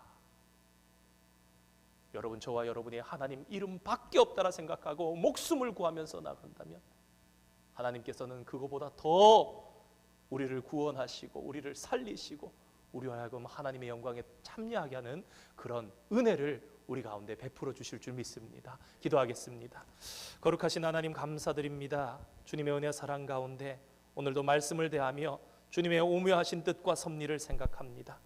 여러분, 저와 여러분이 하나님 이름 밖에 없다라 생각하고 목숨을 구하면서 나간다면 하나님께서는 그거보다 더 우리를 구원하시고 우리를 살리시고 우리와 하여금 하나님의 영광에 참여하게 하는 그런 은혜를 우리 가운데 베풀어 주실 줄 믿습니다. 기도하겠습니다. 거룩하신 하나님, 감사드립니다. 주님의 은혜 사랑 가운데 오늘도 말씀을 대하며 주님의 오묘하신 뜻과 섭리를 생각합니다.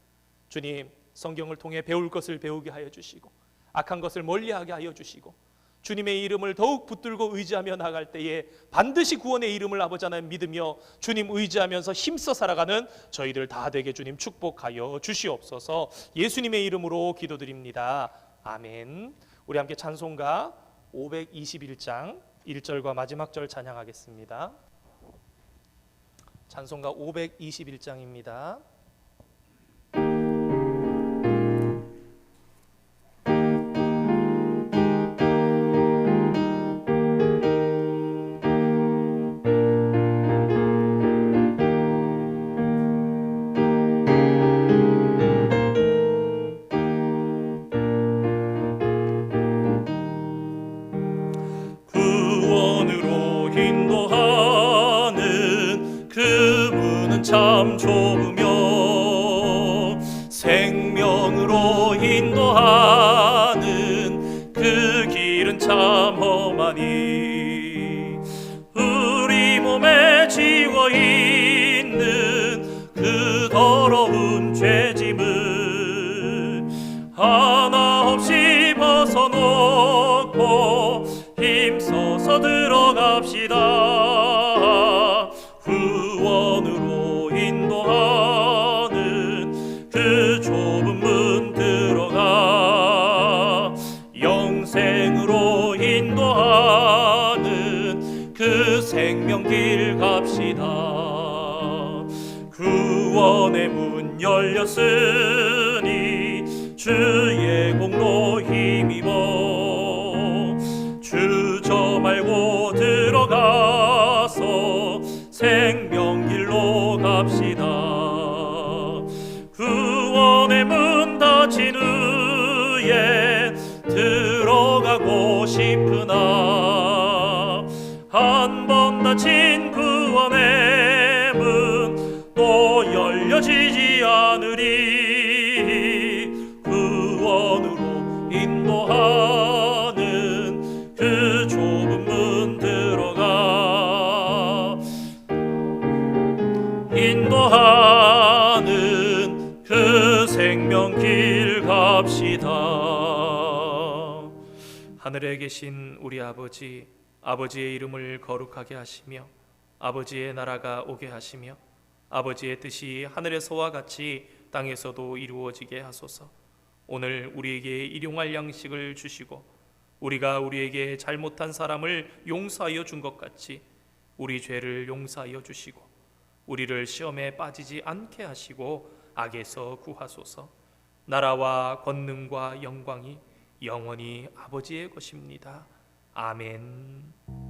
주님, 성경을 통해 배울 것을 배우게 하여 주시고 악한 것을 멀리하게 하여 주시고 주님의 이름을 더욱 붙들고 의지하며 나갈 때에 반드시 구원의 이름을 아버지 하나님 믿으며 주님 의지하면서 힘써 살아가는 저희들 다 되게 주님 축복하여 주시옵소서. 예수님의 이름으로 기도드립니다. 아멘. 우리 함께 찬송가 521장 1절과 마지막 절 찬양하겠습니다. 찬송가 521장입니다.
참 좋으며 생명으로 인도하는 그 길은 참 험하니 우리 몸에 지워 있는 그 더러운 죄짐을 하나 없이 벗어놓고 힘써서 들어갑시다. 구원으로 인도하는 그 좁은 문 들어가 영생으로 인도하는 그 생명길 갑시다. 구원의 문 열렸으니 주의 공로 힘입어 주저 말고 들어가서 생명길로 갑시다. 구원의 문 닫힌 후에 들어가고 싶으나 한 번 닫힌 구원의 문 또 열려지지 않으리. 구원으로 인도하는 그 좁은 문 들어가 인도하는 그 생명길 갑시다. 하늘에 계신 우리 아버지, 아버지의 이름을 거룩하게 하시며 아버지의 나라가 오게 하시며 아버지의 뜻이 하늘에서와 같이 땅에서도 이루어지게 하소서. 오늘 우리에게 일용할 양식을 주시고 우리가 우리에게 잘못한 사람을 용서하여 준 것 같이 우리 죄를 용서하여 주시고 우리를 시험에 빠지지 않게 하시고 악에서 구하소서. 나라와 권능과 영광이 영원히 아버지의 것입니다. 아멘.